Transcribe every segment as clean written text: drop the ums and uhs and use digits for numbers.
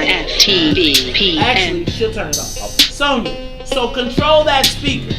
Actually, she'll turn it off. Sonya, so control that speaker.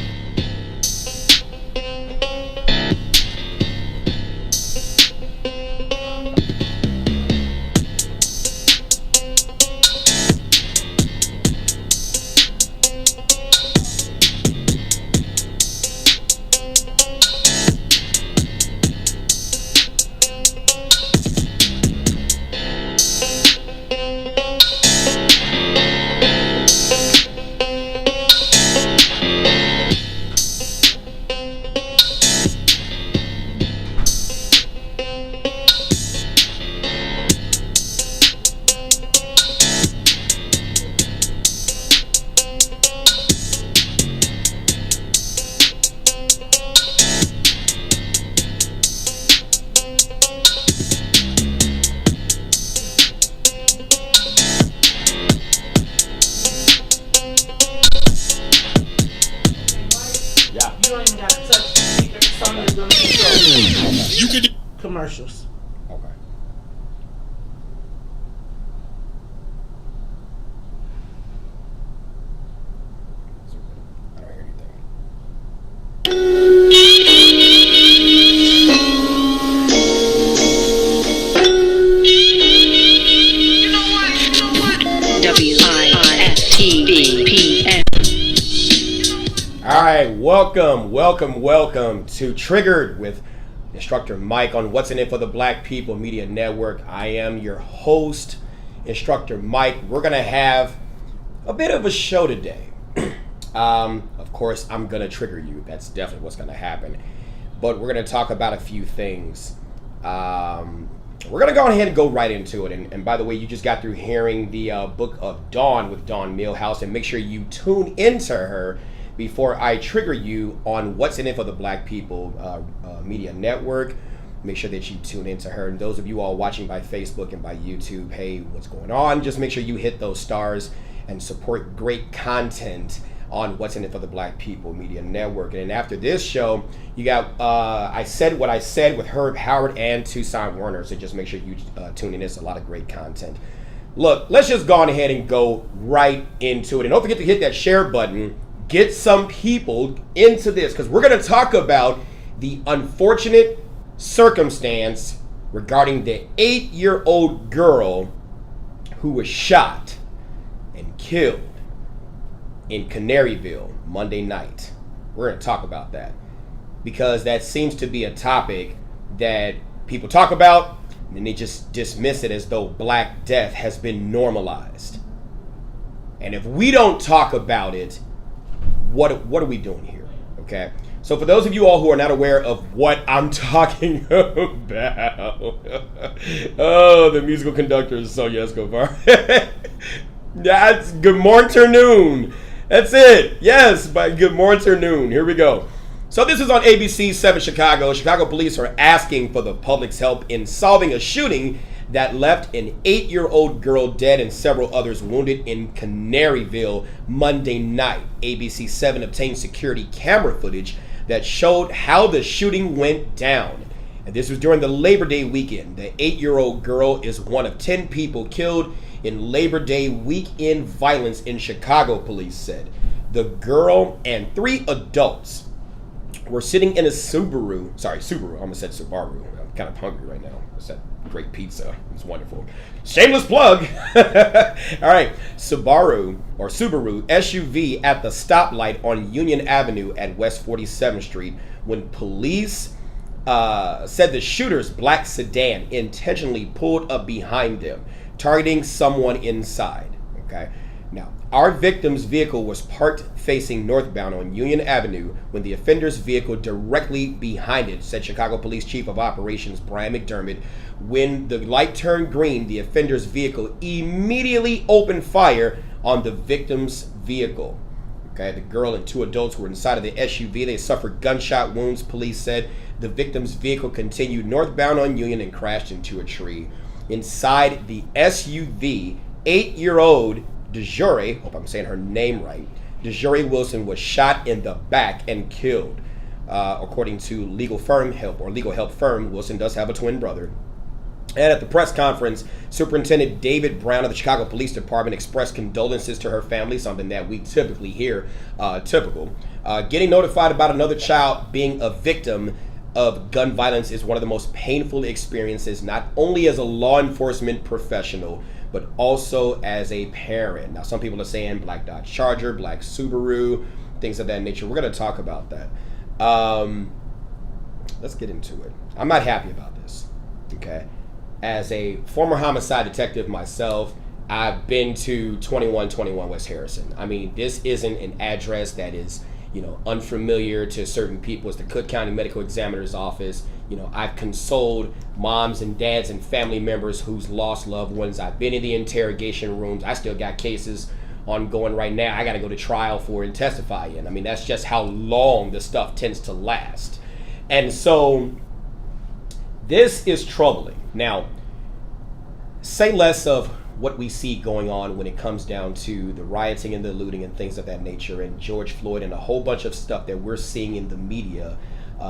Commercials. Okay. I don't hear anything. WIFTBPN. All right, welcome to Triggered with Instructor Mike on What's in It for the Black People Media Network. I am your host, Instructor Mike. We're going to have a bit of a show today. Of course, I'm going to trigger you. That's definitely what's going to happen. But we're going to talk about a few things. We're going to go ahead and go right into it. And by the way, you just got through hearing the Book of Dawn with Dawn Millhouse. And make sure you tune into her before I trigger you on What's in It for the Black People Media Network. Make sure that you tune into her. And those of you all watching by Facebook and by YouTube, hey, what's going on? Just make sure you hit those stars and support great content on What's in It for the Black People Media Network. And after this show, you got I Said What I Said with Herb Howard and Tucson Werner. So just make sure you tune in. It's a lot of great content. Look, let's just go on ahead and go right into it. And don't forget to hit that share button. Get some people into this, because we're going to talk about the unfortunate circumstance regarding the 8-year-old girl who was shot and killed in Canaryville Monday night. We're going to talk about that because that seems to be a topic that people talk about and then they just dismiss it as though Black death has been normalized. And if we don't talk about it, what are we doing here? Okay. So for those of you all who are not aware of what I'm talking about, oh, the musical conductor is Sonya Escobar. That's good morning. That's it. Yes, by good morning. Here we go. So this is on ABC 7 Chicago. Chicago police are asking for the public's help in solving a shooting that left an 8-year-old girl dead and several others wounded in Canaryville Monday night. ABC 7 obtained security camera footage that showed how the shooting went down. And this was during the Labor Day weekend. The 8-year-old girl is one of 10 people killed in Labor Day weekend violence in Chicago, police said. The girl and 3 adults were sitting in a Subaru. I almost said Subaru. I'm kind of hungry right now. It's that great pizza. It's wonderful. Shameless plug. All right. Subaru SUV at the stoplight on Union Avenue at West 47th Street when police said the shooter's black sedan intentionally pulled up behind them, targeting someone inside. Okay. Now, our victim's vehicle was parked facing northbound on Union Avenue when the offender's vehicle directly behind it, said Chicago Police Chief of Operations Brian McDermott. When the light turned green, the offender's vehicle immediately opened fire on the victim's vehicle. Okay, the girl and 2 adults were inside of the SUV. They suffered gunshot wounds, police said. The victim's vehicle continued northbound on Union and crashed into a tree. Inside the SUV, 8-year-old DeJure, hope I'm saying her name right, DeJure Wilson was shot in the back and killed. According to legal help firm, Wilson does have a twin brother. And at the press conference, Superintendent David Brown of the Chicago Police Department expressed condolences to her family, something that we typically hear, getting notified about another child being a victim of gun violence is one of the most painful experiences, not only as a law enforcement professional, but also as a parent. Now, some people are saying black Dodge Charger, black Subaru, things of that nature. We're going to talk about that. Let's get into it. I'm not happy about this, okay? As a former homicide detective myself, I've been to 2121 West Harrison. I mean, this isn't an address that is, unfamiliar to certain people. It's the Cook County Medical Examiner's Office. I've consoled moms and dads and family members who's lost loved ones. I've been in the interrogation rooms. I still got cases ongoing right now. I got to go to trial for and testify in. I mean, that's just how long the stuff tends to last. And so this is troubling. Now, say less of what we see going on when it comes down to the rioting and the looting and things of that nature, and George Floyd and a whole bunch of stuff that we're seeing in the media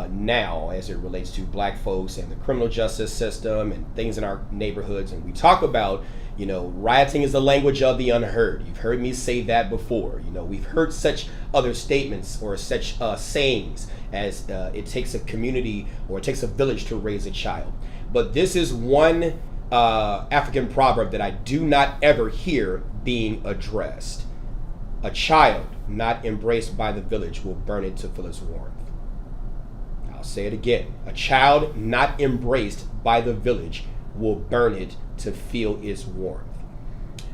now as it relates to black folks and the criminal justice system and things in our neighborhoods. And we talk about, rioting is the language of the unheard. You've heard me say that before. We've heard such other statements or such sayings as it takes a community or it takes a village to raise a child. But this is one African proverb that I do not ever hear being addressed. A child not embraced by the village will burn it to feel its warmth. I'll say it again. A child not embraced by the village will burn it to feel its warmth.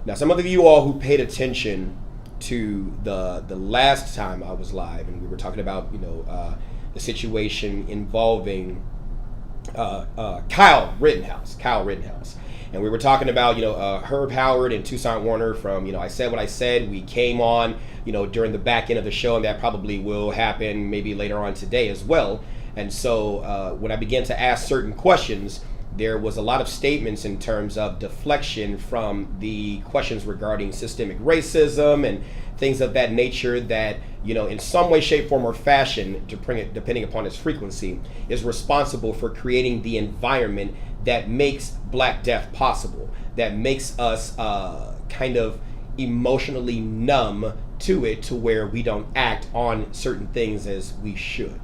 Now, some of you all who paid attention to the last time I was live, and we were talking about the situation involving Kyle Rittenhouse, and we were talking about Herb Howard and Toussaint Warner from I Said What I Said. We came on during the back end of the show, and that probably will happen maybe later on today as well. And so when I began to ask certain questions, there was a lot of statements in terms of deflection from the questions regarding systemic racism and things of that nature that, in some way, shape, form, or fashion, depending upon its frequency, is responsible for creating the environment that makes Black Death possible, that makes us kind of emotionally numb to it, to where we don't act on certain things as we should.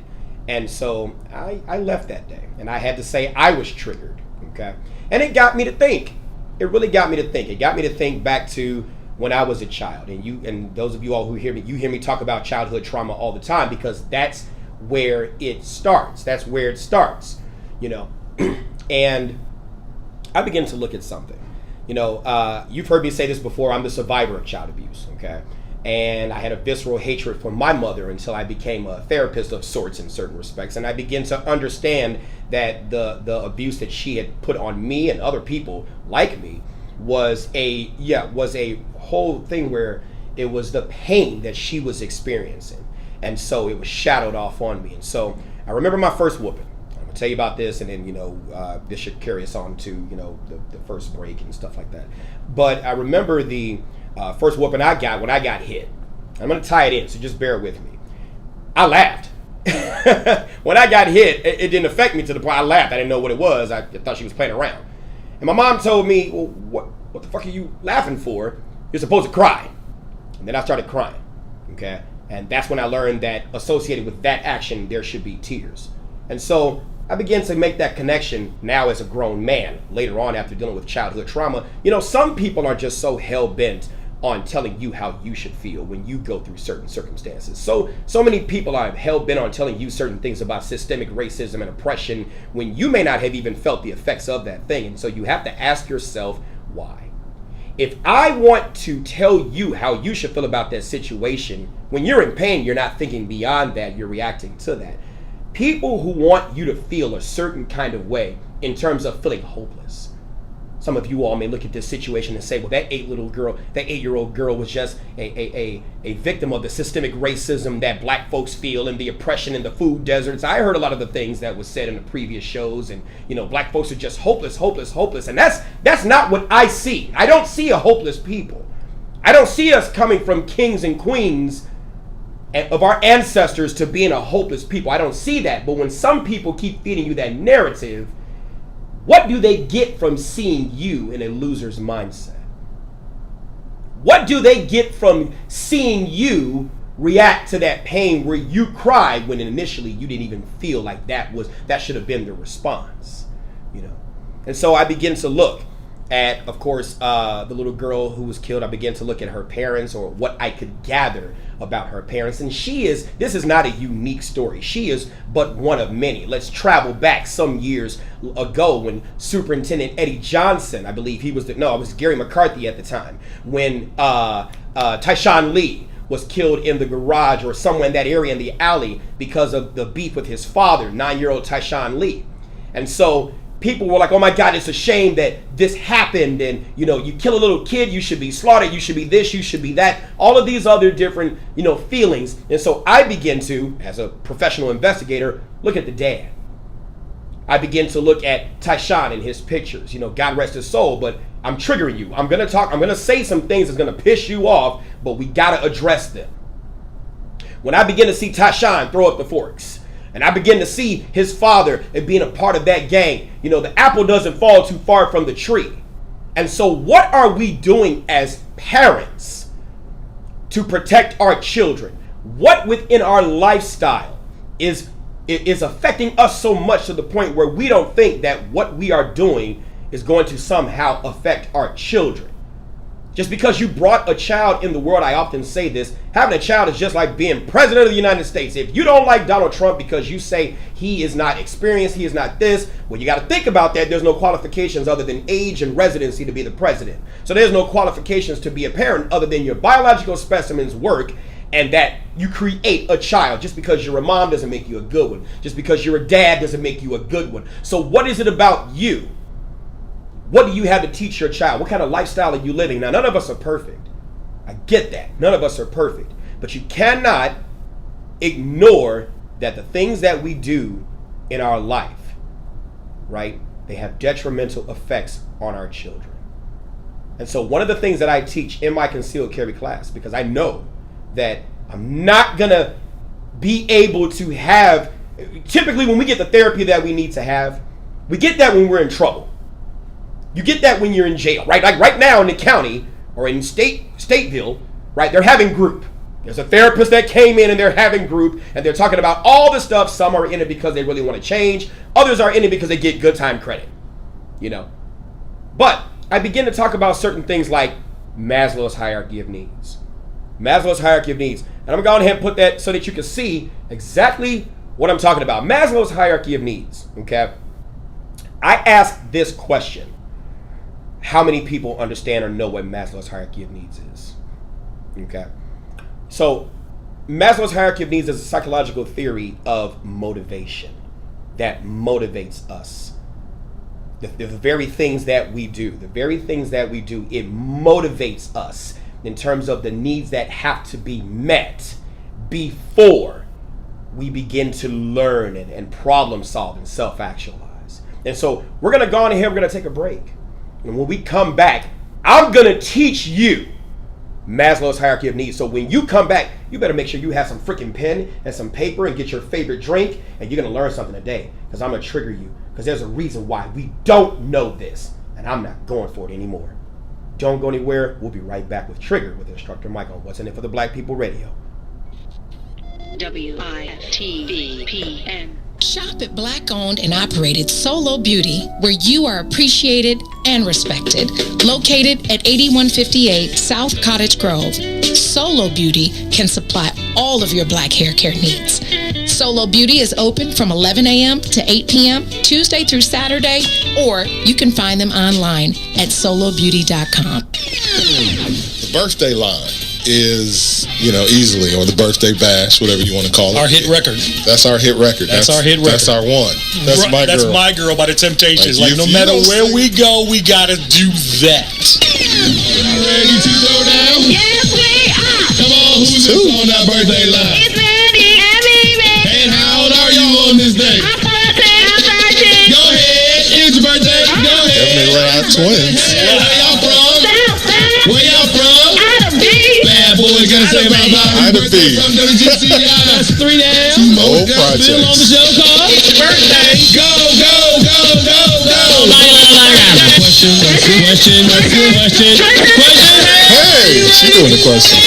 And so I left that day, and I had to say I was triggered, okay? And it got me to think. It really got me to think. It got me to think back to when I was a child. And those of you all who hear me, you hear me talk about childhood trauma all the time, because that's where it starts. That's where it starts, And I began to look at something. You've heard me say this before. I'm the survivor of child abuse, okay? And I had a visceral hatred for my mother until I became a therapist of sorts in certain respects. And I began to understand that the abuse that she had put on me and other people like me was a whole thing where it was the pain that she was experiencing. And so it was shadowed off on me. And so I remember my first whooping. I'll tell you about this, and then, this should carry us on to, the first break and stuff like that. But I remember the first whooping I got when I got hit. I'm going to tie it in, so just bear with me. I laughed. When I got hit, it didn't affect me to the point I laughed. I didn't know what it was. I thought she was playing around. And my mom told me, well, what the fuck are you laughing for? You're supposed to cry. And then I started crying, okay? And that's when I learned that associated with that action, there should be tears. And so I began to make that connection now as a grown man, later on after dealing with childhood trauma. Some people are just so hell-bent on telling you how you should feel when you go through certain circumstances. So many people are hell-bent on telling you certain things about systemic racism and oppression when you may not have even felt the effects of that thing. And so you have to ask yourself, why? If I want to tell you how you should feel about that situation, when you're in pain, you're not thinking beyond that, you're reacting to that. People who want you to feel a certain kind of way in terms of feeling hopeless. Some of you all may look at this situation and say, well, that 8-year-old girl was just a victim of the systemic racism that black folks feel and the oppression in the food deserts. I heard a lot of the things that was said in the previous shows, and black folks are just hopeless. And that's not what I see. I don't see a hopeless people. I don't see us coming from kings and queens of our ancestors to being a hopeless people. I don't see that. But when some people keep feeding you that narrative, what do they get from seeing you in a loser's mindset? What do they get from seeing you react to that pain where you cried when initially you didn't even feel like that should have been the response? And so I begin to look at, of course, the little girl who was killed. I began to look at her parents, or what I could gather about her parents. And this is not a unique story. She is but one of many. Let's travel back some years ago when Superintendent Eddie Johnson, I believe it was Gary McCarthy at the time, when Tyshawn Lee was killed in the garage or somewhere in that area in the alley because of the beef with his father, 9-year-old Tyshawn Lee. And so people were like, oh my God, it's a shame that this happened. And, you kill a little kid, you should be slaughtered. You should be this, you should be that. All of these other different, feelings. And so I begin to, as a professional investigator, look at the dad. I begin to look at Tyshawn and his pictures. God rest his soul, but I'm triggering you. I'm going to say some things that's going to piss you off, but we got to address them. When I begin to see Tyshawn throw up the forks, and I begin to see his father being a part of that gang, the apple doesn't fall too far from the tree. And so what are we doing as parents to protect our children? What within our lifestyle is affecting us so much to the point where we don't think that what we are doing is going to somehow affect our children? Just because you brought a child in the world, I often say this, having a child is just like being president of the United States. If you don't like Donald Trump because you say he is not experienced, he is not this, well, you got to think about that. There's no qualifications other than age and residency to be the president. So there's no qualifications to be a parent other than your biological specimen's work, and that you create a child. Just because you're a mom doesn't make you a good one. Just because you're a dad doesn't make you a good one. So what is it about you? What do you have to teach your child? What kind of lifestyle are you living? Now, none of us are perfect. I get that. None of us are perfect. But you cannot ignore that the things that we do in our life, right, they have detrimental effects on our children. And so one of the things that I teach in my concealed carry class, because I know that I'm not going to be able to have, typically when we get the therapy that we need to have, we get that when we're in trouble. You get that when you're in jail, right? Like right now in the county or in Stateville, right? They're having group. There's a therapist that came in and they're having group and they're talking about all the stuff. Some are in it because they really want to change. Others are in it because they get good time credit, But I begin to talk about certain things like Maslow's hierarchy of needs. Maslow's hierarchy of needs. And I'm going to go ahead and put that so that you can see exactly what I'm talking about. Maslow's hierarchy of needs, okay? I ask this question. How many people understand or know what Maslow's hierarchy of needs is? Okay. So Maslow's hierarchy of needs is a psychological theory of motivation that motivates us. The very things that we do, it motivates us in terms of the needs that have to be met before we begin to learn and problem solve and self-actualize. And so we're going to go on here, we're going to take a break. And when we come back, I'm going to teach you Maslow's hierarchy of needs. So when you come back, you better make sure you have some freaking pen and some paper and get your favorite drink, and you're going to learn something today, because I'm going to trigger you, because there's a reason why we don't know this, and I'm not going for it anymore. Don't go anywhere. We'll be right back with Trigger with Instructor Mike on What's in It for the Black People Radio. WITVPN. Shop at Black-owned and operated Solo Beauty, where you are appreciated and respected. Located at 8158 South Cottage Grove, Solo Beauty can supply all of your black hair care needs. Solo Beauty is open from 11 a.m. to 8 p.m., Tuesday through Saturday, or you can find them online at solobeauty.com. The birthday line is, easily, or the birthday bash, whatever you want to call it. Our hit record. That's our hit record. That's our hit record. That's our one. That's my girl. That's My Girl by the Temptations. Like, no matter where we go, we gotta do that. Ready to go down? Yes, we are. Come on, who's this on that birthday line? It's Mandy and Mimi. And how old are you on this day? I'm 13. Go ahead. It's your birthday. Go ahead. Definitely let our twins. Where y'all from? Where y'all from? Bad boys gotta say about my birthday. Come to the GCI. That's 3 down. Old projects. Still on the show call. It's your birthday. Go, go, go, go, go. Question. Hey, she doing the question.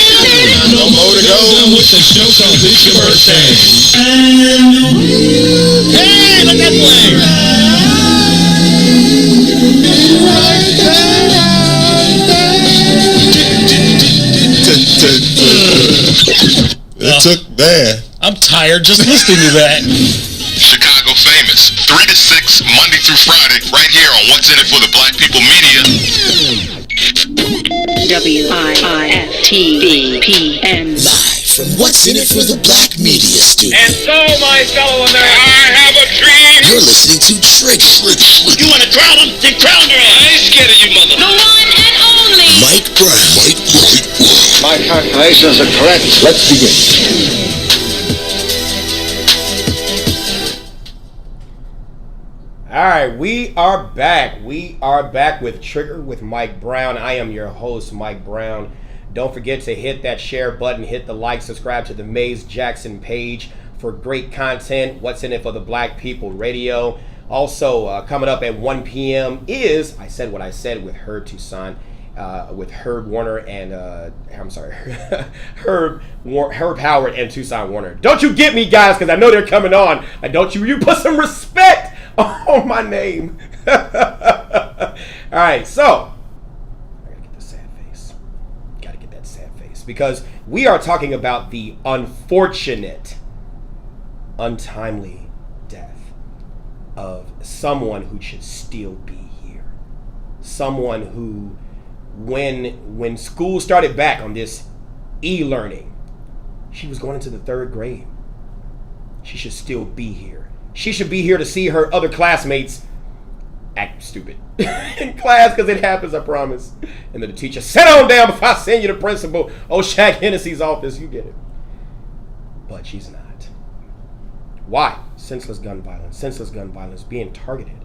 No more to go. With the show call. It's your birthday. Hey, let that play. It took that. I'm tired just listening to that. Chicago famous, 3 to 6, Monday through Friday, right here on What's in It for the Black People Media. WITVPN. Live from What's in It for the Black Media Studio. And so, my fellow Americans, I have a dream. You're listening to Trigger. You want to crown him? Then crown her. I ain't scared of you, mother. The one and only Mike Brown. My calculations are correct. Let's begin. All right, we are back. We are back with Trigger with Mike Brown. I am your host, Mike Brown. Don't forget to hit that share button, hit the like, subscribe to the Maze Jackson page for great content. What's in It for the Black People Radio. Also, coming up at 1 p.m. is I Said What I Said with Herb Tucson, with Herb Warner and Herb Howard and Tucson Warner. Don't you get me, guys, because I know they're coming on. Don't you put some respect on my name. All right, so I gotta get the sad face. Gotta get that sad face, because we are talking about the unfortunate, untimely death of someone who should still be here. Someone who, when school started back on this e-learning, she was going into the 3rd grade. She should still be here. She should be here to see her other classmates act stupid in class, because it happens, I promise. And then the teacher, sit on down before I send you to principal Shaq Hennessy's office. You get it. But she's not. Why? Senseless gun violence, being targeted.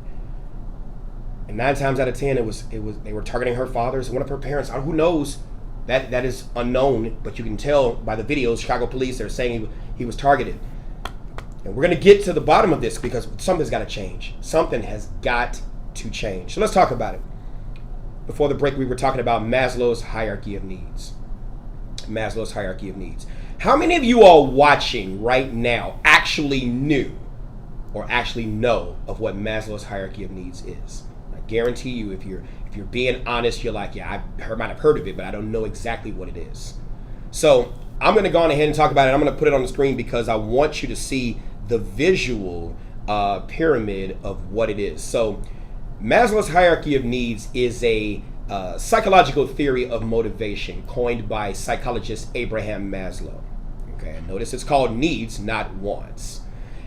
And 9 times out of 10, it was they were targeting her father's, one of her parents. Who knows? That is unknown, but you can tell by the videos. Chicago police, they're saying he was targeted. And we're going to get to the bottom of this, because something's got to change. Something has got to change. So let's talk about it. Before the break, we were talking about Maslow's hierarchy of needs. Maslow's hierarchy of needs. How many of you all watching right now actually knew or actually know of what Maslow's hierarchy of needs is? I guarantee you, if you're being honest, you're like, yeah, I might have heard of it, but I don't know exactly what it is. So I'm going to go on ahead and talk about it. I'm going to put it on the screen because I want you to see the visual pyramid of what it is. So Maslow's hierarchy of needs is a psychological theory of motivation coined by psychologist Abraham Maslow. Okay, notice it's called needs, not wants.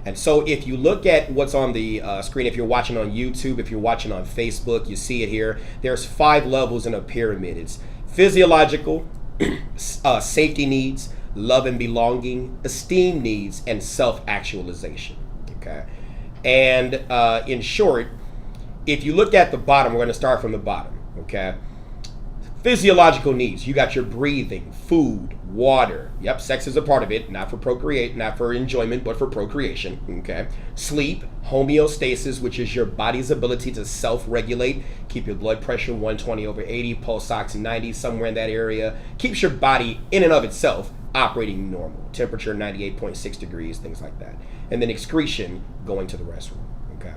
And so if you look at what's on the screen, if you're watching on YouTube, if you're watching on Facebook, you see it here. There's 5 levels in a pyramid. It's physiological, safety needs, love and belonging, esteem needs, and self-actualization. Okay, and in short, if you look at the bottom, we're going to start from the bottom. Okay, physiological needs. You got your breathing, food, water. Yep, sex is a part of it, not for enjoyment, but for procreation. Okay, sleep, homeostasis, which is your body's ability to self-regulate, keep your blood pressure 120/80, pulse ox 90, somewhere in that area, keeps your body in and of itself operating normal, temperature 98.6 degrees, things like that. And then excretion, going to the restroom. Okay,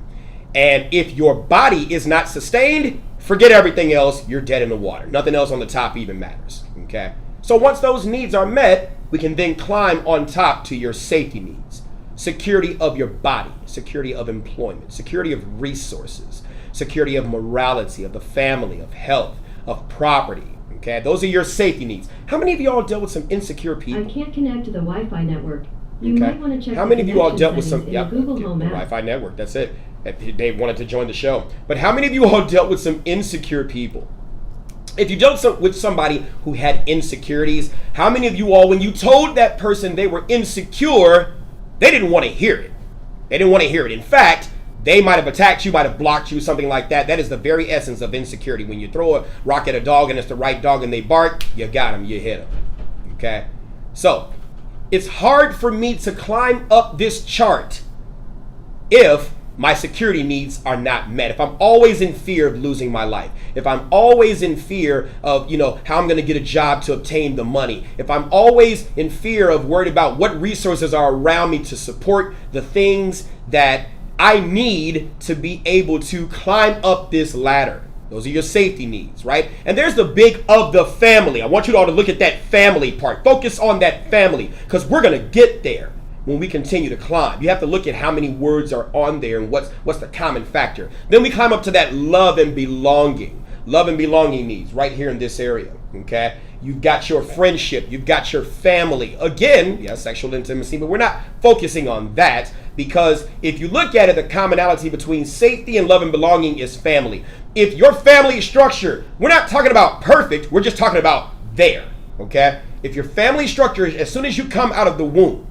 and if your body is not sustained, forget everything else, you're dead in the water. Nothing else on the top even matters. Okay, so once those needs are met, we can then climb on top to your safety needs. Security of your body, security of employment, security of resources, security of morality, of the family, of health, of property. Okay, those are your safety needs. How many of you all dealt with some insecure people? I can't connect to the Wi-Fi network. You might want to check. How many of you all dealt with some Google Home app. Wi-Fi network? That's it. They wanted to join the show. But how many of you all dealt with some insecure people? If you dealt with somebody who had insecurities, how many of you all, when you told that person they were insecure, they didn't want to hear it? They didn't want to hear it. In fact, they might have attacked you, might have blocked you, something like that. That is the very essence of insecurity. When you throw a rock at a dog and it's the right dog and they bark, you got them, you hit them. Okay? So, it's hard for me to climb up this chart if my security needs are not met. If I'm always in fear of losing my life, if I'm always in fear of, how I'm going to get a job to obtain the money, if I'm always in fear of worried about what resources are around me to support the things that I need to be able to climb up this ladder. Those are your safety needs, right? And there's the big of the family. I want you all to look at that family part. Focus on that family, because we're going to get there when we continue to climb. You have to look at how many words are on there and what's the common factor. Then we climb up to that love and belonging. Love and belonging needs right here in this area, okay? You've got your friendship. You've got your family. Again, yes, sexual intimacy, but we're not focusing on that, because if you look at it, the commonality between safety and love and belonging is family. If your family structure, we're not talking about perfect, we're just talking about there, okay? If your family structure, as soon as you come out of the womb,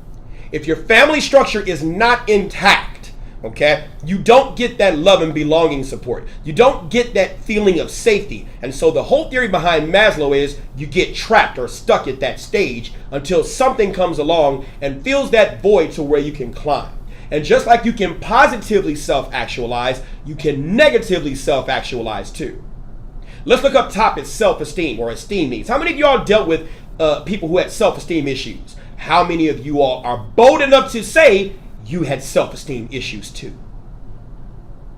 if your family structure is not intact, okay, you don't get that love and belonging support. You don't get that feeling of safety. And so the whole theory behind Maslow is you get trapped or stuck at that stage until something comes along and fills that void to where you can climb. And just like you can positively self-actualize, you can negatively self-actualize too. Let's look up top at self-esteem or esteem needs. How many of y'all dealt with people who had self-esteem issues? How many of you all are bold enough to say you had self-esteem issues too?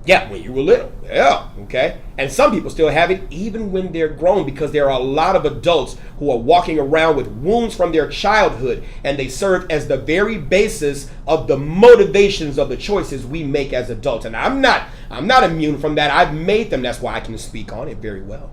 Yeah, when you were little. Yeah, okay. And some people still have it even when they're grown, because there are a lot of adults who are walking around with wounds from their childhood, and they serve as the very basis of the motivations of the choices we make as adults. And I'm not immune from that. I've made them. That's why I can speak on it very well.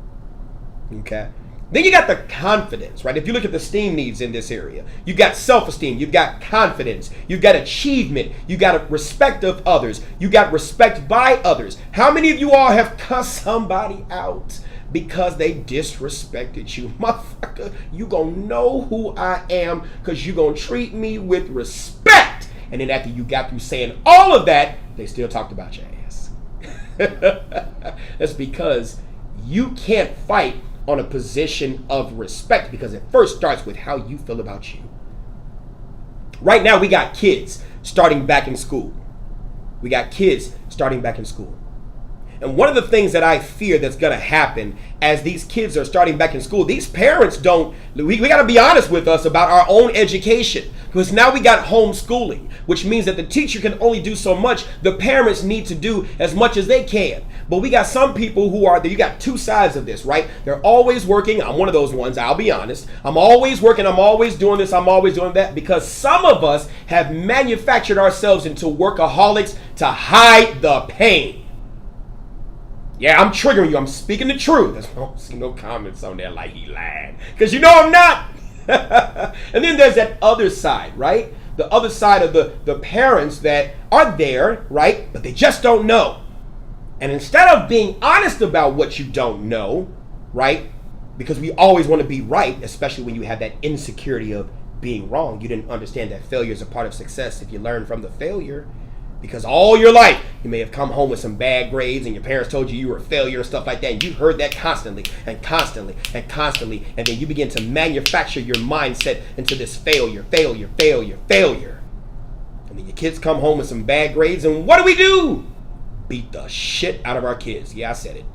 Okay. Then you got the confidence, right? If you look at the esteem needs in this area, you've got self-esteem, you've got confidence, you've got achievement, you got respect of others, you got respect by others. How many of you all have cussed somebody out because they disrespected you? Motherfucker, you gonna know who I am because you gonna treat me with respect. And then after you got through saying all of that, they still talked about your ass. That's because you can't fight on a position of respect, because it first starts with how you feel about you. Right now, we got kids starting back in school. And one of the things that I fear that's going to happen as these kids are starting back in school, these parents we got to be honest with us about our own education, because now we got homeschooling, which means that the teacher can only do so much. The parents need to do as much as they can. But we got some people you got two sides of this, right? They're always working. I'm one of those ones, I'll be honest. I'm always working. I'm always doing this. I'm always doing that, because some of us have manufactured ourselves into workaholics to hide the pain. Yeah, I'm triggering you. I'm speaking the truth. I don't see no comments on there like he lied, because you know I'm not. And then there's that other side, right? The other side of the parents that are there, right? But they just don't know. And instead of being honest about what you don't know, right? Because we always want to be right, especially when you have that insecurity of being wrong. You didn't understand that failure is a part of success if you learn from the failure. Because all your life, you may have come home with some bad grades and your parents told you were a failure and stuff like that. And you heard that constantly and constantly and constantly. And then you begin to manufacture your mindset into this failure. And then your kids come home with some bad grades. And what do? Beat the shit out of our kids. Yeah, I said it.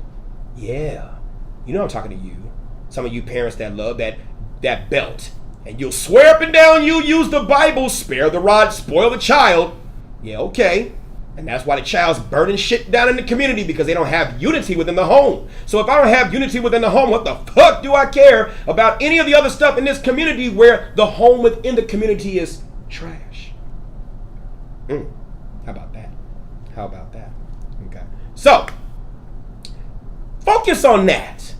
Yeah. You know I'm talking to you. Some of you parents that love that belt. And you'll swear up and down you'll use the Bible. Spare the rod, spoil the child. Yeah, okay. And that's why the child's burning shit down in the community, because they don't have unity within the home. So if I don't have unity within the home, what the fuck do I care about any of the other stuff in this community where the home within the community is trash? How about that? Okay. So, focus on that.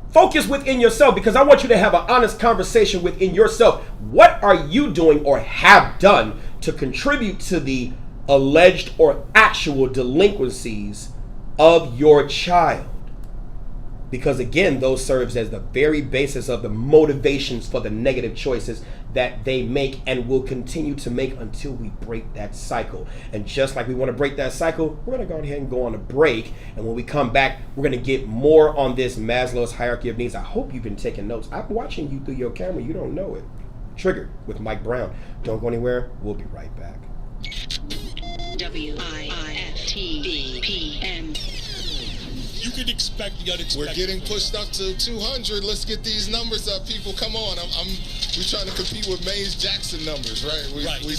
Focus within yourself, because I want you to have an honest conversation within yourself. What are you doing or have done to contribute to the alleged or actual delinquencies of your child? Because again, those serves as the very basis of the motivations for the negative choices that they make and will continue to make until we break that cycle. And just like we want to break that cycle, we're going to go ahead and go on a break. And when we come back, we're going to get more on this Maslow's hierarchy of needs. I hope you've been taking notes. I'm watching you through your camera. You don't know it. Triggered with Mike Brown. Don't go anywhere. We'll be right back. WIFTVPN. You can expect the unexpected. We're getting pushed up to 200. Let's get these numbers up, people. Come on. We're trying to compete with Mays Jackson numbers, right?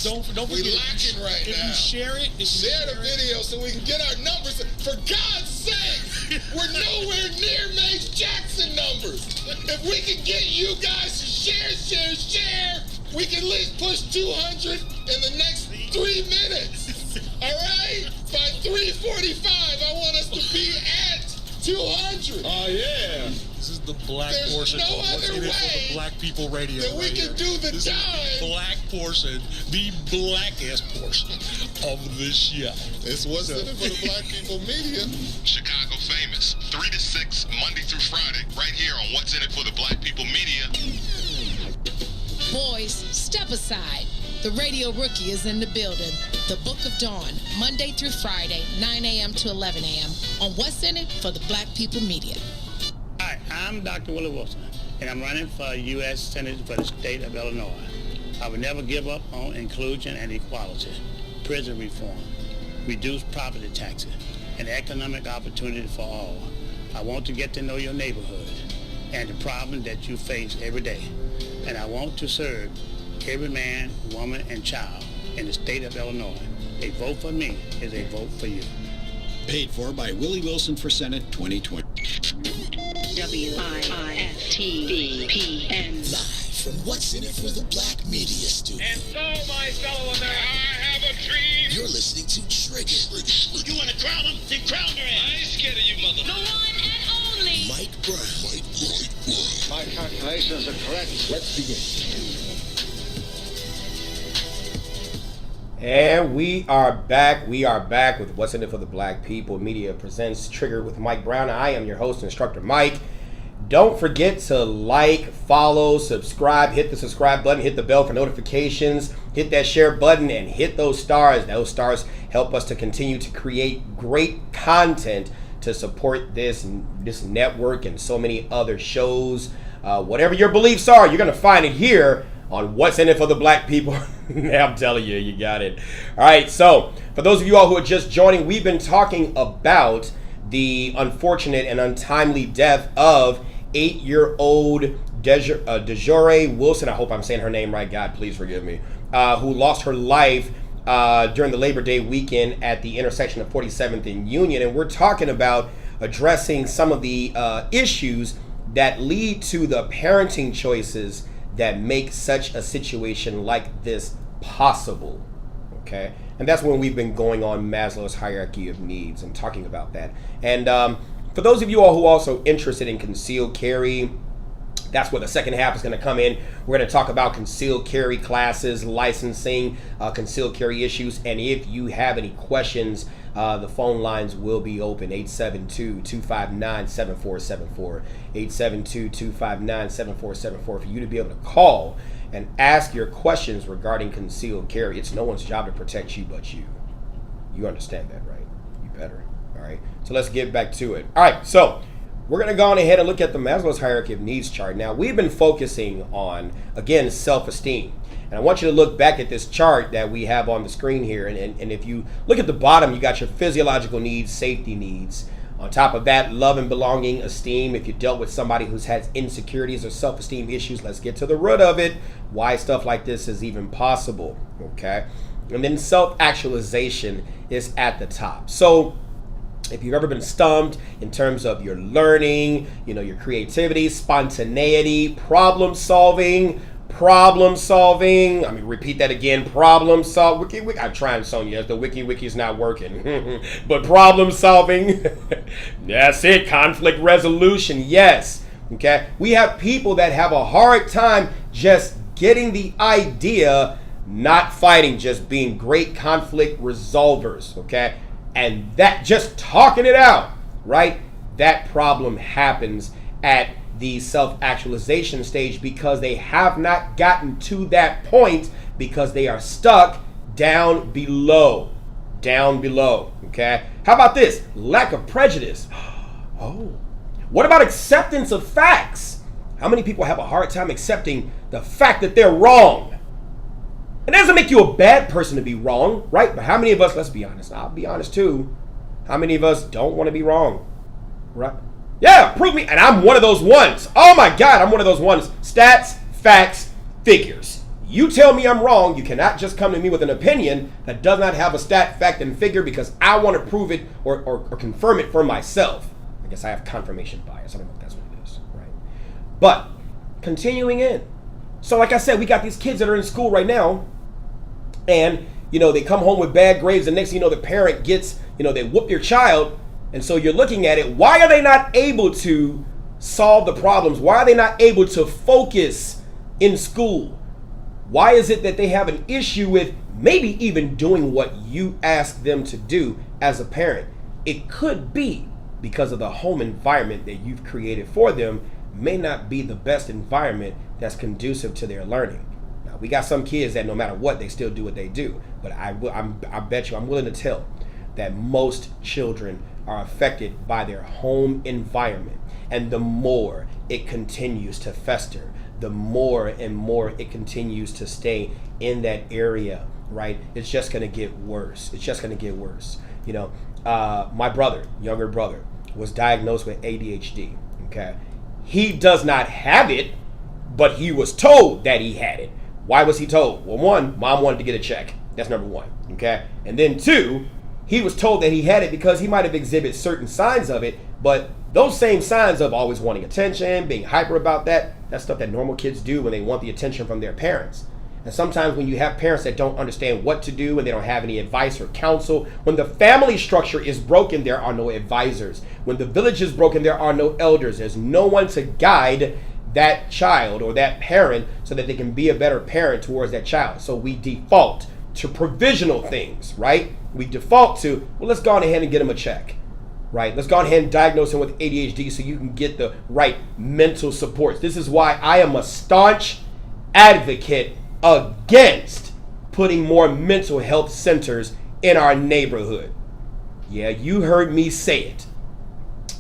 Don't forget. We're lacking right if now. You share it. Share the video so we can get our numbers. For God's sake, we're nowhere near Mays Jackson numbers. If we can get you guys to share, we can at least push 200 in the next 3 minutes. All right? By 3:45, I want us to be at 200. Oh, yeah. This is the black portion. There's no other way for the Black People Radio. that we can do the this time. Is the black portion, the blackest portion of this show. It's what's in it for the Black People Media. Chicago famous. 3 to 6, Monday through Friday, right here on What's in It for the Black People Media. Boys, step aside. The radio rookie is in the building. The Book of Dawn, Monday through Friday, 9 a.m. to 11 a.m. on What's in It for the Black People Media. Hi, I'm Dr. Willie Wilson, and I'm running for U.S. Senate for the state of Illinois. I will never give up on inclusion and equality, prison reform, reduced property taxes, and economic opportunity for all. I want to get to know your neighborhood and the problems that you face every day. And I want to serve every man, woman, and child in the state of Illinois. A vote for me is a vote for you. Paid for by Willie Wilson for Senate 2020. WIFTVPN. Live from What's in It for the Black Media Studio. And so, my fellow Americans, I have a dream. You're listening to Triggered. You want to crown him? Then crown your ass. I ain't scared of you, mother. The one and only Mike Brown. My calculations are correct. Let's begin. And we are back. We are back with What's in It for the Black People Media presents Triggered with Mike Brown. I am your host, Instructor Mike. Don't forget to like, follow, subscribe, hit the subscribe button, hit the bell for notifications, hit that share button, and hit those stars. Those stars help us to continue to create great content to support this network and so many other shows. Whatever your beliefs are, you're going to find it here on What's in It for the Black People. I'm telling you, you got it. All right, so for those of you all who are just joining, we've been talking about the unfortunate and untimely death of 8-year-old DeJoray Wilson. I hope I'm saying her name right. God, please forgive me. Who lost her life during the Labor Day weekend at the intersection of 47th and Union. And we're talking about addressing some of the issues that lead to the parenting choices that make such a situation like this possible, okay? And that's when we've been going on Maslow's hierarchy of needs and talking about that. And for those of you all who are also interested in concealed carry, that's where the second half is going to come in. We're going to talk about concealed carry classes, licensing, concealed carry issues. And if you have any questions The phone lines will be open, 872-259-7474, 872-259-7474, for you to be able to call and ask your questions regarding concealed carry. It's no one's job to protect you but you. You understand that, right? You better. All right. So let's get back to it. All right. So we're going to go on ahead and look at the Maslow's hierarchy of needs chart. Now, we've been focusing on, again, self-esteem. And I want you to look back at this chart that we have on the screen here. And if you look at the bottom, you got your physiological needs, safety needs. On top of that, love and belonging, esteem. If you dealt with somebody who's had insecurities or self-esteem issues, let's get to the root of it. Why stuff like this is even possible, okay? And then self-actualization is at the top. So if you've ever been stumped in terms of your learning, your creativity, spontaneity, problem solving. I mean, repeat that again. Problem solve. I'm trying, Sonia. The wiki's not working. But problem solving. That's it. Conflict resolution. Yes. Okay. We have people that have a hard time just getting the idea, not fighting, just being great conflict resolvers. Okay. And that, just talking it out, right? That problem happens at the self-actualization stage because they have not gotten to that point because they are stuck down below, okay? How about this? Lack of prejudice. Oh, what about acceptance of facts? How many people have a hard time accepting the fact that they're wrong? It doesn't make you a bad person to be wrong, right? But how many of us, let's be honest, I'll be honest too, how many of us don't want to be wrong, right? Yeah, prove me. And I'm one of those ones. Oh my God, I'm one of those ones. Stats, facts, figures. You tell me I'm wrong. You cannot just come to me with an opinion that does not have a stat, fact, and figure because I want to prove it or confirm it for myself. I guess I have confirmation bias. I don't know if that's what it is, right? But continuing in. So like I said, we got these kids that are in school right now and, they come home with bad grades. And next thing you know, the parent gets, they whoop your child. And so you're looking at it, why are they not able to solve the problems? Why are they not able to focus in school? Why is it that they have an issue with maybe even doing what you ask them to do as a parent? It could be because of the home environment that you've created for them may not be the best environment that's conducive to their learning. Now, we got some kids that no matter what, they still do what they do. But I bet you, I'm willing to tell that most children are affected by their home environment. And the more it continues to fester, the more and more it continues to stay in that area, right? It's just going to get worse. It's just going to get worse. My brother, younger brother, was diagnosed with ADHD, okay? He does not have it, but he was told that he had it. Why was he told? Well, one, mom wanted to get a check. That's number one, okay? And then two, he was told that he had it because he might have exhibited certain signs of it, but those same signs of always wanting attention, being hyper about that's stuff that normal kids do when they want the attention from their parents. And sometimes when you have parents that don't understand what to do and they don't have any advice or counsel, when the family structure is broken, there are no advisors. When the village is broken, there are no elders. There's no one to guide that child or that parent so that they can be a better parent towards that child. So we default to provisional things, right? We default to, well, let's go on ahead and get him a check, right? Let's go on ahead and diagnose him with ADHD so you can get the right mental supports. This is why I am a staunch advocate against putting more mental health centers in our neighborhood. Yeah, you heard me say it.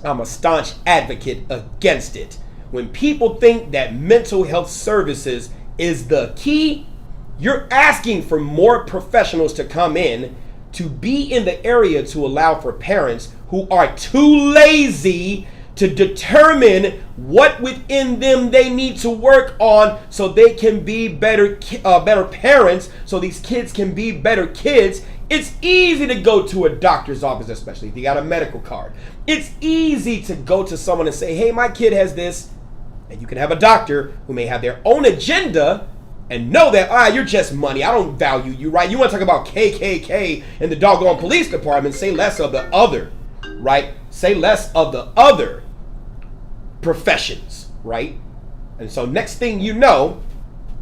I'm a staunch advocate against it. When people think that mental health services is the key, you're asking for more professionals to come in to be in the area to allow for parents who are too lazy to determine what within them they need to work on so they can be better parents, so these kids can be better kids. It's easy to go to a doctor's office, especially if you got a medical card. It's easy to go to someone and say, hey, my kid has this. And you can have a doctor who may have their own agenda and know that, you're just money. I don't value you, right? You want to talk about KKK and the doggone police department, say less of the other, right? Say less of the other professions, right? And so next thing you know,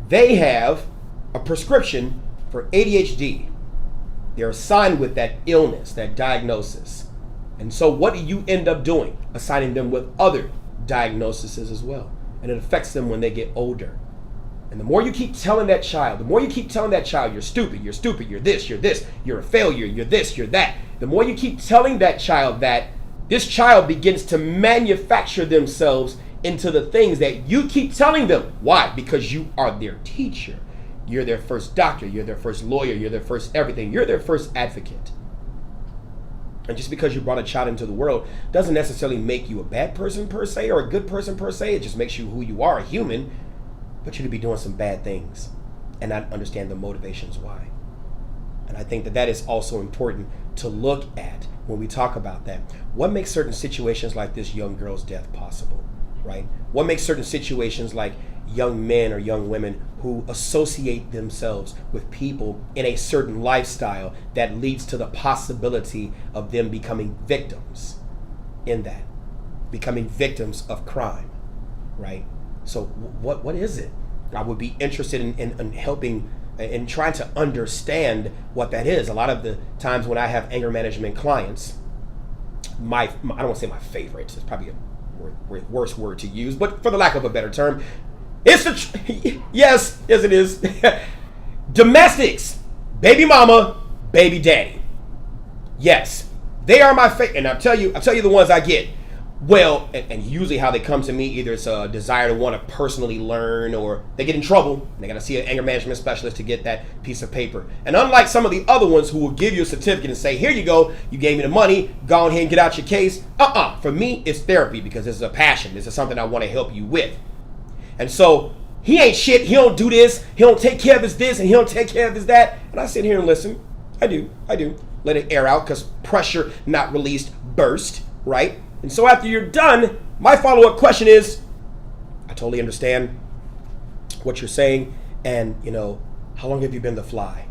they have a prescription for ADHD. They're assigned with that illness, that diagnosis. And so what do you end up doing? Assigning them with other diagnoses as well. And it affects them when they get older. And the more you keep telling that child, you're stupid, you're this, you're a failure, you're this, you're that. The more you keep telling that child that, this child begins to manufacture themselves into the things that you keep telling them. Why? Because you are their teacher. You're their first doctor, you're their first lawyer, you're their first everything, you're their first advocate. And just because you brought a child into the world doesn't necessarily make you a bad person per se or a good person per se. It just makes you who you are, a human. But you could be doing some bad things and not understand the motivations why. And I think that that is also important to look at when we talk about that. What makes certain situations like this young girl's death possible, right? What makes certain situations like young men or young women who associate themselves with people in a certain lifestyle that leads to the possibility of them becoming victims in that, becoming victims of crime, right? So what is it? I would be interested in helping and trying to understand what that is. A lot of the times when I have anger management clients, I don't want to say my favorite, it's probably a worse word to use, but for the lack of a better term, it's yes it is. Domestics, baby mama, baby daddy. Yes, they are my favorite. And I'll tell you the ones I get. Well, and usually how they come to me, either it's a desire to want to personally learn, or they get in trouble and they got to see an anger management specialist to get that piece of paper. And unlike some of the other ones who will give you a certificate and say, here you go, you gave me the money, go ahead and get out your case. For me, it's therapy, because this is a passion. This is something I want to help you with. And so he ain't shit. He don't do this. He don't take care of his this, and he don't take care of his that. And I sit here and listen. I do. Let it air out, because pressure not released burst, right? And so after you're done, my follow-up question is, I totally understand what you're saying, and, how long have you been the fly?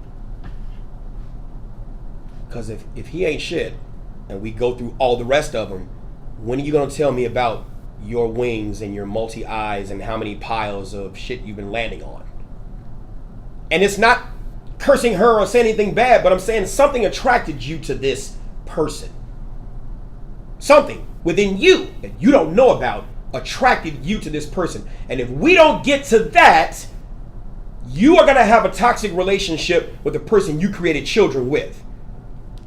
Because if he ain't shit, and we go through all the rest of them, when are you going to tell me about your wings and your multi-eyes and how many piles of shit you've been landing on? And it's not cursing her or saying anything bad, but I'm saying something attracted you to this person. Something within you that you don't know about attracted you to this person. And if we don't get to that, you are going to have a toxic relationship with the person you created children with.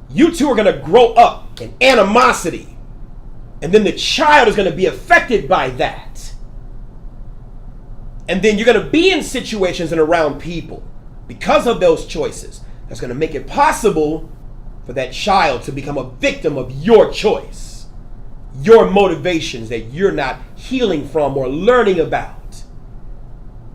You two are going to grow up in animosity. And then the child is going to be affected by that. And then you're going to be in situations and around people because of those choices that's going to make it possible for that child to become a victim of your choice. Your motivations that you're not healing from or learning about.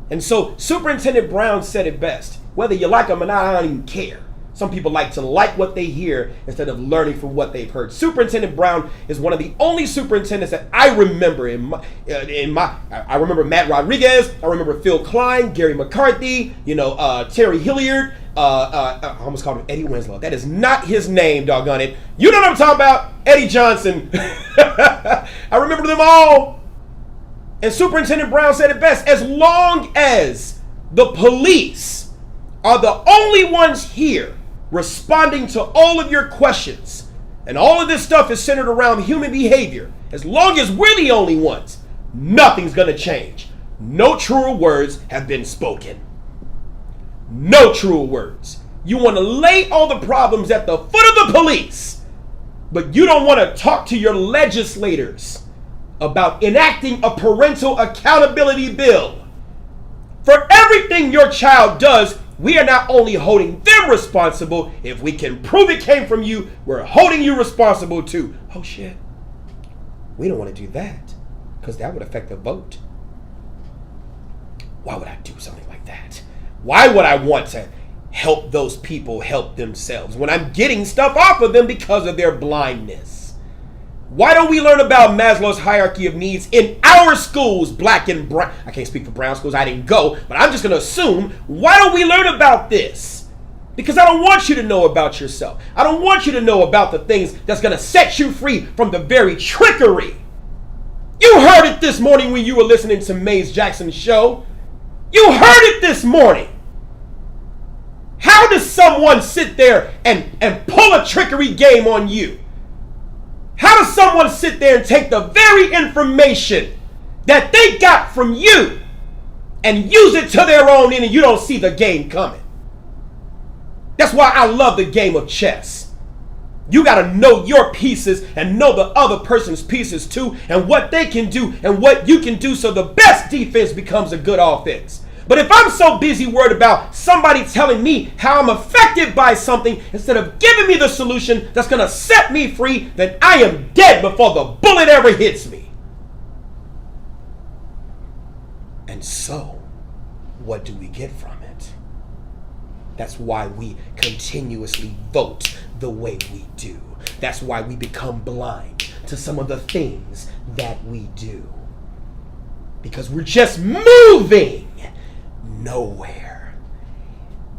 And so Superintendent Brown said it best. Whether you like them or not, I don't even care. Some people like to like what they hear instead of learning from what they've heard. Superintendent Brown is one of the only superintendents that I remember I remember Matt Rodriguez, I remember Phil Klein, Gary McCarthy, Terry Hilliard, I almost called him Eddie Winslow. That is not his name, doggone it. You know what I'm talking about? Eddie Johnson. I remember them all. And Superintendent Brown said it best. As long as the police are the only ones here responding to all of your questions, and all of this stuff is centered around human behavior, as long as we're the only ones, nothing's going to change. No truer words have been spoken. No truer words. You want to lay all the problems at the foot of the police, but you don't want to talk to your legislators about enacting a parental accountability bill. For everything your child does, we are not only holding them responsible, if we can prove it came from you, we're holding you responsible too. Oh shit. We don't want to do that, because that would affect the vote. Why would I do something like that? Why would I want to help those people help themselves when I'm getting stuff off of them because of their blindness? Why don't we learn about Maslow's hierarchy of needs in our schools, black and brown? I can't speak for brown schools, I didn't go, but I'm just going to assume, why don't we learn about this? Because I don't want you to know about yourself. I don't want you to know about the things that's going to set you free from the very trickery. You heard it this morning when you were listening to Maze Jackson's show. You heard it this morning. How does someone sit there and pull a trickery game on you? How does someone sit there and take the very information that they got from you and use it to their own end and you don't see the game coming? That's why I love the game of chess. You got to know your pieces and know the other person's pieces too, and what they can do and what you can do, so the best defense becomes a good offense. But if I'm so busy worried about somebody telling me how I'm affected by something instead of giving me the solution that's going to set me free, then I am dead before the bullet ever hits me. And so, what do we get from it? That's why we continuously vote the way we do. That's why we become blind to some of the things that we do. Because we're just moving nowhere.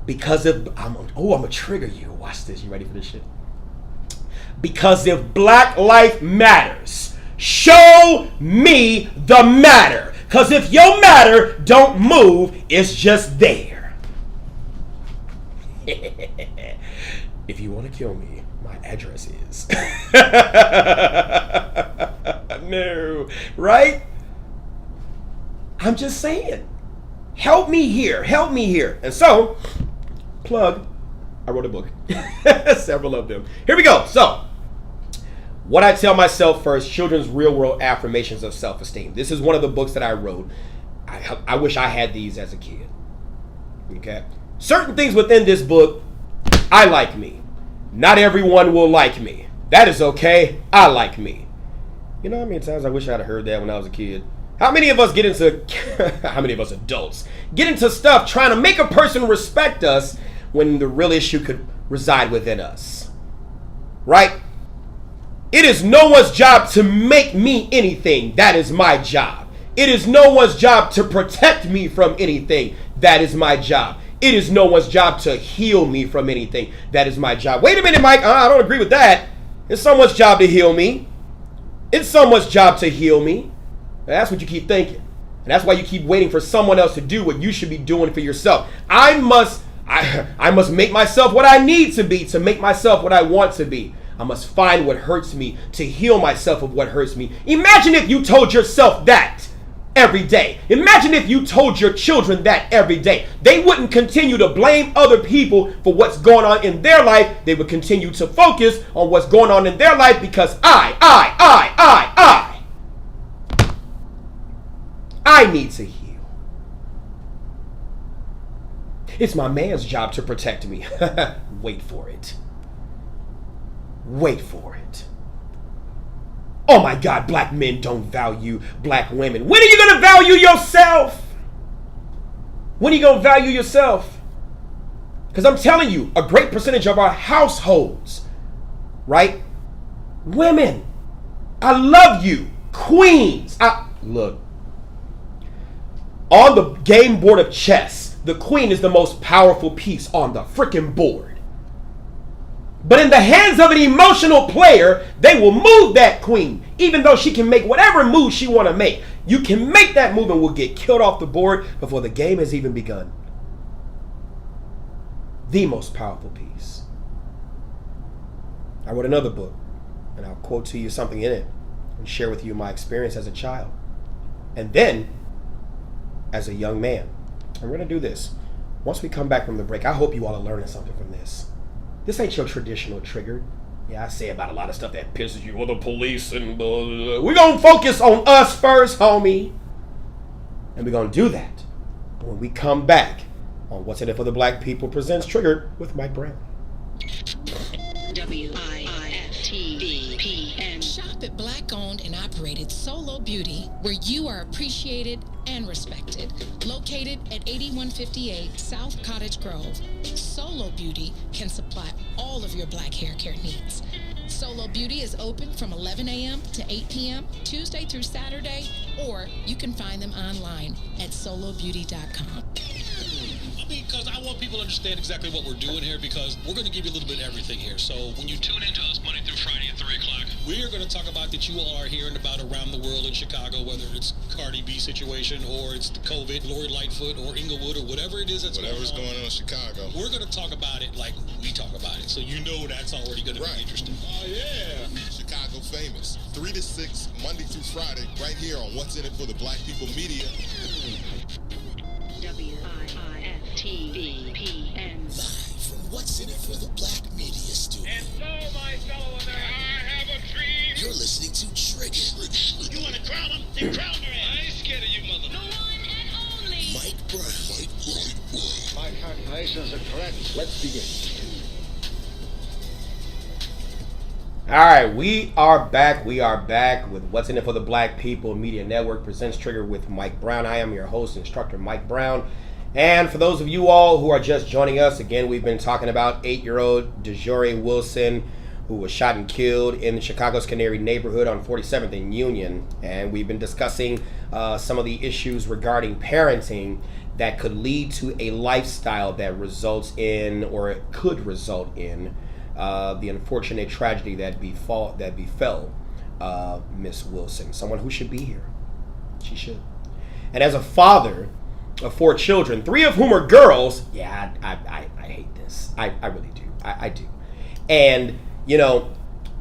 Because if I'm gonna trigger you. Watch this. You ready for this shit? Because if Black Life Matters, show me the matter. Because if your matter don't move, it's just there. If you want to kill me, my address is. No, right? I'm just saying. Help me here. Help me here. And so, plug. I wrote a book. Several of them. Here we go. So, What I Tell Myself First, Children's Real World Affirmations of Self-Esteem. This is one of the books that I wrote. I wish I had these as a kid. Okay? Certain things within this book, I like me. Not everyone will like me. That is okay. I like me. You know how many times I wish I'd have heard that when I was a kid? How many of us get into, how many of us adults, get into stuff trying to make a person respect us when the real issue could reside within us? Right? It is no one's job to make me anything. That is my job. It is no one's job to protect me from anything. That is my job. It is no one's job to heal me from anything. That is my job. Wait a minute, Mike. I don't agree with that. It's someone's job to heal me. It's someone's job to heal me. That's what you keep thinking. And that's why you keep waiting for someone else to do what you should be doing for yourself. I must make myself what I need to be to make myself what I want to be. I must find what hurts me to heal myself of what hurts me. Imagine if you told yourself that every day. Imagine if you told your children that every day. They wouldn't continue to blame other people for what's going on in their life. They would continue to focus on what's going on in their life because I need to heal. It's my man's job to protect me. Wait for it. Wait for it. Oh my God, black men don't value black women. When are you going to value yourself? When are you going to value yourself? Because I'm telling you, a great percentage of our households, right? Women. I love you. Queens. Look. On the game board of chess, the queen is the most powerful piece on the freaking board. But in the hands of an emotional player, they will move that queen, even though she can make whatever move she want to make. You can make that move and will get killed off the board before the game has even begun. The most powerful piece. I wrote another book, and I'll quote to you something in it and share with you my experience as a child. And then, as a young man. And we're going to do this. Once we come back from the break, I hope you all are learning something from this. This ain't your traditional triggered. Yeah, I say about a lot of stuff that pisses you, or the police, and blah, blah, blah. We're going to focus on us first, homie. And we're going to do that when we come back on What's in It for the Black People presents Triggered with Mike Brown. WIFTBPN. Shop at Black-owned and operated Solo Beauty, where you are appreciated and respected. Located at 8158 South Cottage Grove, Solo Beauty can supply all of your black hair care needs. Solo Beauty is open from 11 a.m. to 8 p.m. Tuesday through Saturday, or you can find them online at solobeauty.com. Because I want people to understand exactly what we're doing here, because we're going to give you a little bit of everything here. So when you tune into us Monday through Friday at 3 o'clock, We are going to talk about that you all are hearing about around the world in Chicago, whether it's Cardi B situation or it's the COVID, Lori Lightfoot or Inglewood or whatever it is that's going on in Chicago. We're going to talk about it like we talk about it, so you know that's already going to be interesting. Oh, yeah. Chicago famous. 3 to 6, Monday through Friday, right here on What's in It for the Black People Media. WIIFTVPN. Live from What's in It for the Black Media Studio. And so, my fellow Americans, I have a dream. You're listening to Triggered. You want to crown him? Then crown her ass. I ain't scared of you, mother. The one and only Mike Brown. My calculations are correct. Let's begin. All right, we are back. We are back with What's in It for the Black People Media Network presents Trigger with Mike Brown. I am your host, Instructor Mike Brown. And for those of you all who are just joining us, again, we've been talking about 8-year-old DeJory Wilson, who was shot and killed in the Chicago's Canary neighborhood on 47th and Union. And we've been discussing some of the issues regarding parenting that could lead to a lifestyle that results in, or it could result in, the unfortunate tragedy that befell Miss Wilson, someone who should be here. She should. And as a father of 4 children, 3 of whom are girls, yeah, I hate this. I really do. I do. And, you know,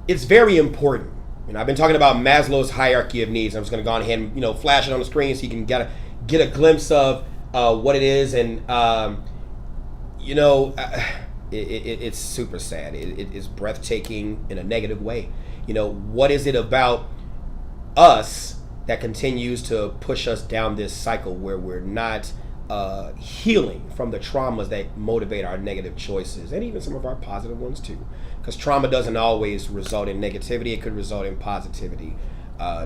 it's very important. You know, I've been talking about Maslow's hierarchy of needs. I'm just going to go on ahead and, you know, flash it on the screen so you can get a glimpse of what it is. And, you know... It's super sad. It is breathtaking in a negative way. You know, what is it about us that continues to push us down this cycle where we're not healing from the traumas that motivate our negative choices, and even some of our positive ones too? Because trauma doesn't always result in negativity. It could result in positivity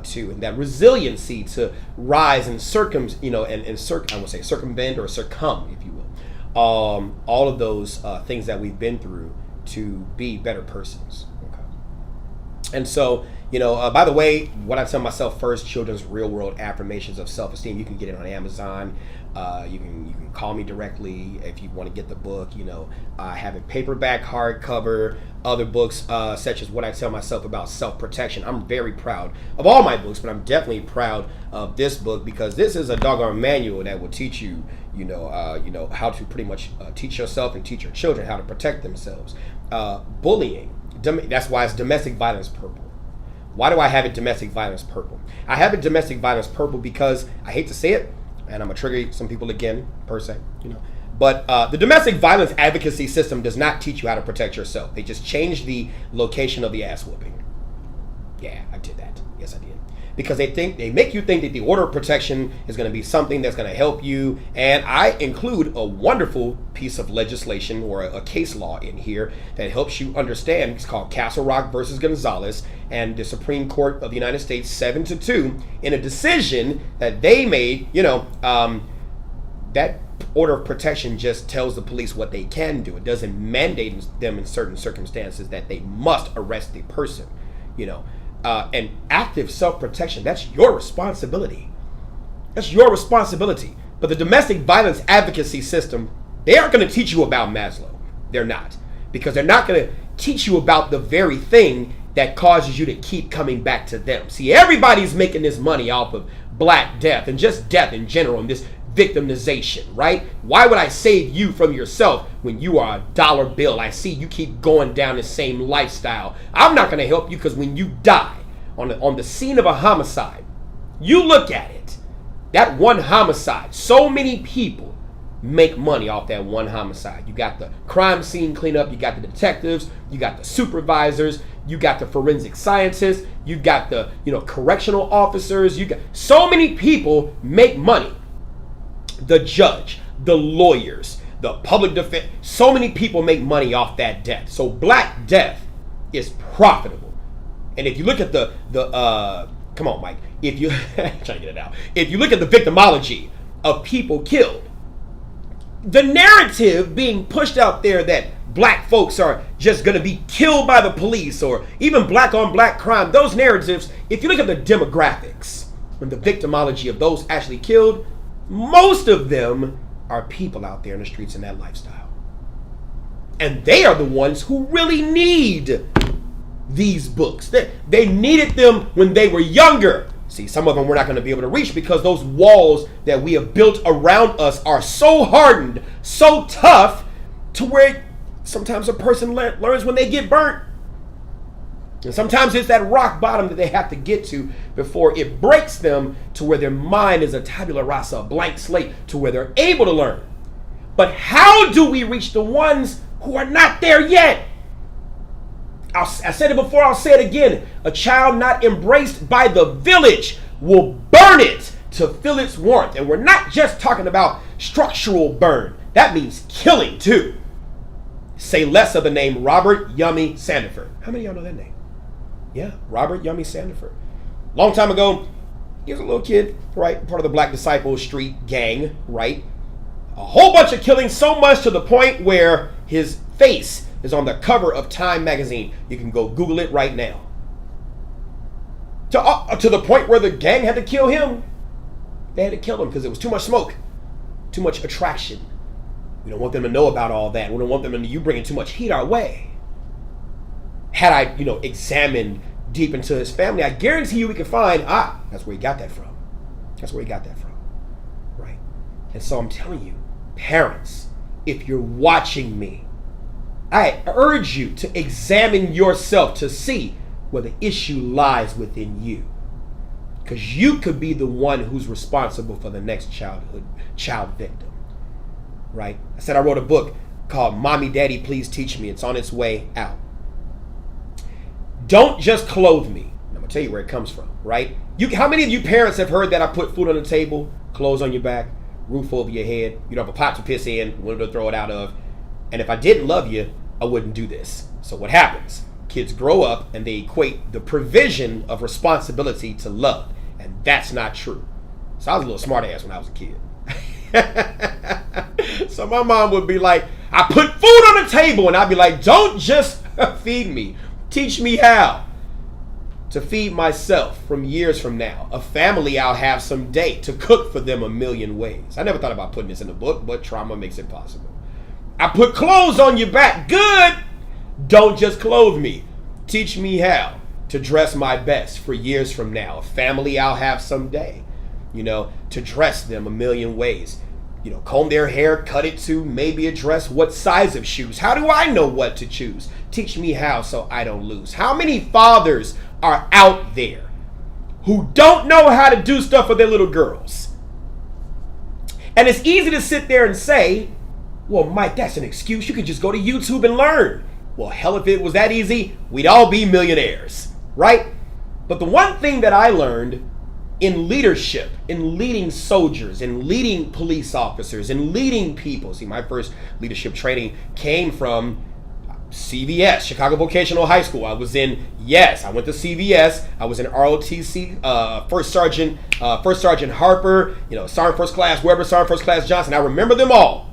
too. And that resiliency to rise and circumvent, or succumb, if you will. All of those things that we've been through to be better persons. Okay. And so, you know, by the way, what I tell myself first, Children's Real World Affirmations of Self-Esteem, you can get it on Amazon. You can call me directly if you want to get the book. You know, I have it paperback, hardcover, other books such as What I Tell Myself About Self-Protection. I'm very proud of all my books, but I'm definitely proud of this book because this is a doggone manual that will teach you, you know, how to pretty much teach yourself and teach your children how to protect themselves. Bullying, that's why it's domestic violence purple. Why do I have it domestic violence purple? I have it domestic violence purple because I hate to say it, and I'm gonna trigger some people again, per se, you know. But the domestic violence advocacy system does not teach you how to protect yourself. They just changed the location of the ass whooping. Yeah, I did that. Yes, I did. Because they make you think that the order of protection is going to be something that's going to help you. And I include a wonderful piece of legislation or a case law in here that helps you understand. It's called Castle Rock versus Gonzalez, and the Supreme Court of the United States 7-2 in a decision that they made. You know, that order of protection just tells the police what they can do. It doesn't mandate them in certain circumstances that they must arrest the person. You know. And active self-protection, that's your responsibility. That's your responsibility. But the domestic violence advocacy system, they aren't going to teach you about Maslow. They're not. Because they're not going to teach you about the very thing that causes you to keep coming back to them. See, everybody's making this money off of Black death and just death in general and this victimization, right? Why would I save you from yourself when you are a dollar bill? I see you keep going down the same lifestyle. I'm not going to help you because when you die on the scene of a homicide, you look at it, that one homicide, so many people make money off that one homicide. You got the crime scene cleanup, you got the detectives, you got the supervisors, you got the forensic scientists, you got the, you know, correctional officers, you got so many people make money. The judge, the lawyers, the public defense, so many people make money off that death. So Black death is profitable. And if you look at the come on, Mike, if you trying to get it out, if you look at the victimology of people killed, the narrative being pushed out there that Black folks are just going to be killed by the police or even Black on Black crime, those narratives, if you look at the demographics and the victimology of those actually killed, most of them are people out there in the streets in that lifestyle. And they are the ones who really need these books. They needed them when they were younger. See, some of them we're not going to be able to reach because those walls that we have built around us are so hardened, so tough, to where sometimes a person learns when they get burnt. And sometimes it's that rock bottom that they have to get to before it breaks them to where their mind is a tabula rasa, a blank slate, to where they're able to learn. But how do we reach the ones who are not there yet? I said it before, I'll say it again. A child not embraced by the village will burn it to feel its warmth. And we're not just talking about structural burn. That means killing too. Say less of the name Robert Yummy Sandiford. How many of y'all know that name? Yeah, Robert Yummy Sandiford. Long time ago, he was a little kid, right? Part of the Black Disciple Street gang, right? A whole bunch of killing, so much to the point where his face is on the cover of Time magazine. You can go Google it right now. To the point where the gang had to kill him. They had to kill him because it was too much smoke, too much attraction. We don't want them to know about all that. We don't want them to know you bringing too much heat our way. Had I, examined deep into his family, I guarantee you we could find, that's where he got that from. That's where he got that from, right? And so I'm telling you, parents, if you're watching me, I urge you to examine yourself to see where the issue lies within you. Because you could be the one who's responsible for the next child victim, right? I said I wrote a book called Mommy, Daddy, Please Teach Me. It's on its way out. Don't just clothe me. I'm going to tell you where it comes from, right? How many of you parents have heard that I put food on the table, clothes on your back, roof over your head, you don't have a pot to piss in, window to throw it out of, and if I didn't love you, I wouldn't do this. So what happens? Kids grow up and they equate the provision of responsibility to love. And that's not true. So I was a little smart ass when I was a kid. So my mom would be like, I put food on the table, and I'd be like, don't just feed me. Teach me how to feed myself from years from now. A family I'll have someday, to cook for them a million ways. I never thought about putting this in the book, but trauma makes it possible. I put clothes on your back. Good. Don't just clothe me. Teach me how to dress my best for years from now. A family I'll have someday, to dress them a million ways. Comb their hair, cut it to maybe a dress. What size of shoes? How do I know what to choose? Teach me how so I don't lose. How many fathers are out there who don't know how to do stuff for their little girls? And it's easy to sit there and say, well, Mike, that's an excuse. You could just go to YouTube and learn. Well, hell, if it was that easy, we'd all be millionaires, right? But the one thing that I learned in leadership, in leading soldiers, in leading police officers, in leading people. See, my first leadership training came from CVS, Chicago Vocational High School. I went to CVS. I was in ROTC, First Sergeant Harper, Sergeant First Class Weber, Sergeant First Class Johnson. I remember them all.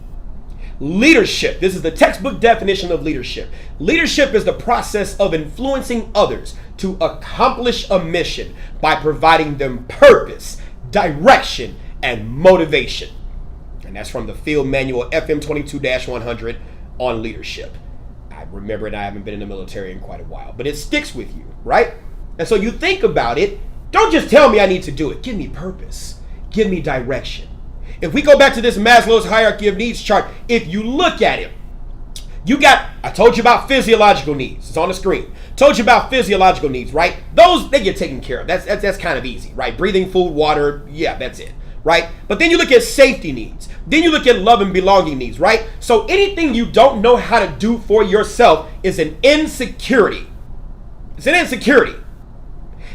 Leadership. This is the textbook definition of leadership. Leadership is the process of influencing others to accomplish a mission by providing them purpose, direction, and motivation. And that's from the Field Manual FM 22-100 on leadership. I remember it. I haven't been in the military in quite a while, but it sticks with you, right? And so you think about it. Don't just tell me I need to do it. Give me purpose. Give me direction. If we go back to this Maslow's hierarchy of needs chart, if you look at it, I told you about physiological needs. It's on the screen. Told you about physiological needs, right? Those, they get taken care of. That's kind of easy, right? Breathing, food, water, yeah, that's it, right? But then you look at safety needs. Then you look at love and belonging needs, right? So anything you don't know how to do for yourself is an insecurity. It's an insecurity.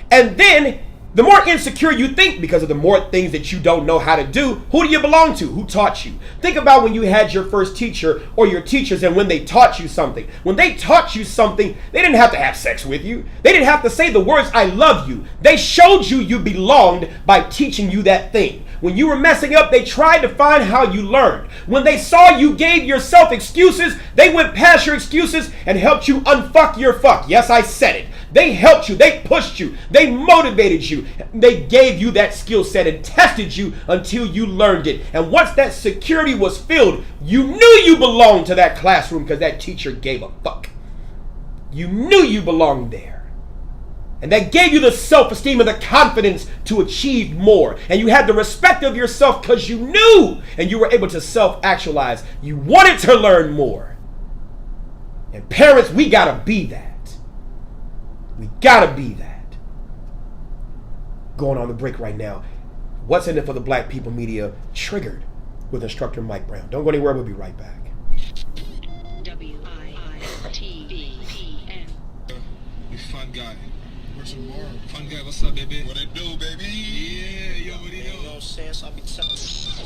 And then the more insecure you think because of the more things that you don't know how to do, who do you belong to? Who taught you? Think about when you had your first teacher or your teachers and when they taught you something. When they taught you something, they didn't have to have sex with you. They didn't have to say the words, I love you. They showed you belonged by teaching you that thing. When you were messing up, they tried to find how you learned. When they saw you gave yourself excuses, they went past your excuses and helped you unfuck your fuck. Yes, I said it. They helped you. They pushed you. They motivated you. They gave you that skill set and tested you until you learned it. And once that security was filled, you knew you belonged to that classroom because that teacher gave a fuck. You knew you belonged there. And that gave you the self-esteem and the confidence to achieve more. And you had the respect of yourself because you knew and you were able to self-actualize. You wanted to learn more. And parents, we gotta be that. We gotta be that. Going on the break right now. What's in it for the Black People Media? Triggered with instructor Mike Brown. Don't go anywhere. We'll be right back. WIITVPN. You fun guy. Where's tomorrow? Fun guy, what's up, baby? What it do, baby? Yeah, yo, what it do? No sense, I'll be telling.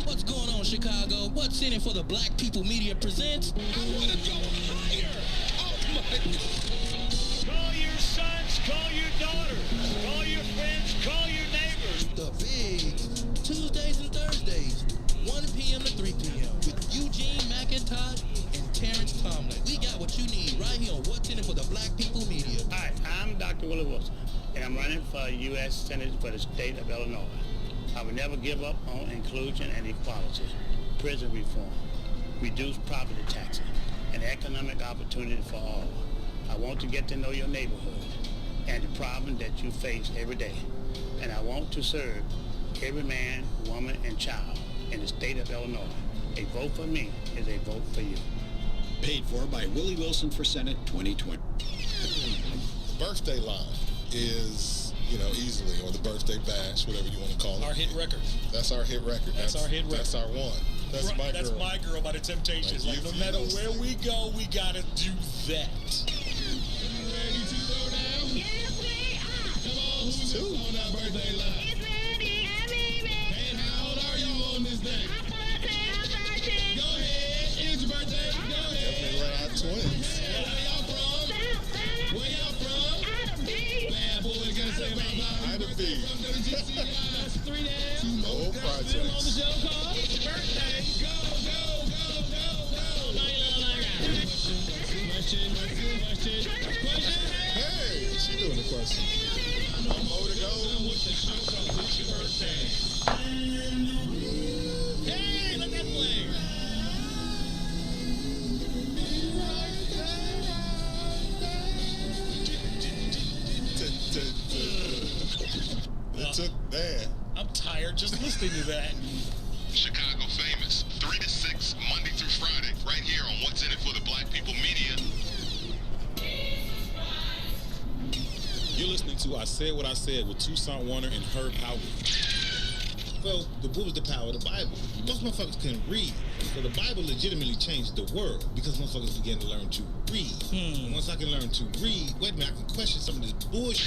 What's going on, Chicago? What's in it for the Black People Media presents? I want to go higher. Oh my God. Call your sons, call your daughters, call your friends, call your neighbors. The big Tuesdays and Thursdays, 1 p.m. to 3 p.m. with Eugene McIntosh and Terrence Tomlin. We got what you need right here on What's in it for the Black People Media. Hi, I'm Dr. Willie Wilson, and I'm running for U.S. Senate for the state of Illinois. I will never give up on inclusion and equality, prison reform, reduced property taxes, and economic opportunity for all. I want to get to know your neighborhood and the problem that you face every day. And I want to serve every man, woman, and child in the state of Illinois. A vote for me is a vote for you. Paid for by Willie Wilson for Senate 2020. Birthday line is, easily, or the birthday bash, whatever you want to call it. Our hit record. That's our hit record. That's our hit record. That's our one. That's my girl. That's my girl by the Temptations. Like no matter where we go, we gotta do that. Ready to go down? Yes, we are. Come on, who's on that birthday line? It's ready, I'm leaving. And how old are you on this day? I'm 14, I'm 13. Go ahead. It's your birthday. Go ahead. Definitely right out twins. Where y'all from? South. Where y'all from? Adam B. Bad boy, gotta say about Ida B. From WGCI. 3 days. 2 more projects. Still on the show called? It's your birthday. Go, go, go, go, go. Question. Hey, she doing the question. One more to go. What's the show called? It's your birthday. Hey, let that play. It took that. I'm tired just listening to that. Chicago famous, 3 to 6, Monday through Friday, right here on What's in it for the Black People Media. You're listening to I Said What I Said with Toussaint Warner and Herb Howard. Well, what was the power of the Bible? Most motherfuckers couldn't read. So the Bible legitimately changed the world because motherfuckers began to learn to read. And once I can learn to read, wait a minute, I can question some of this bullshit.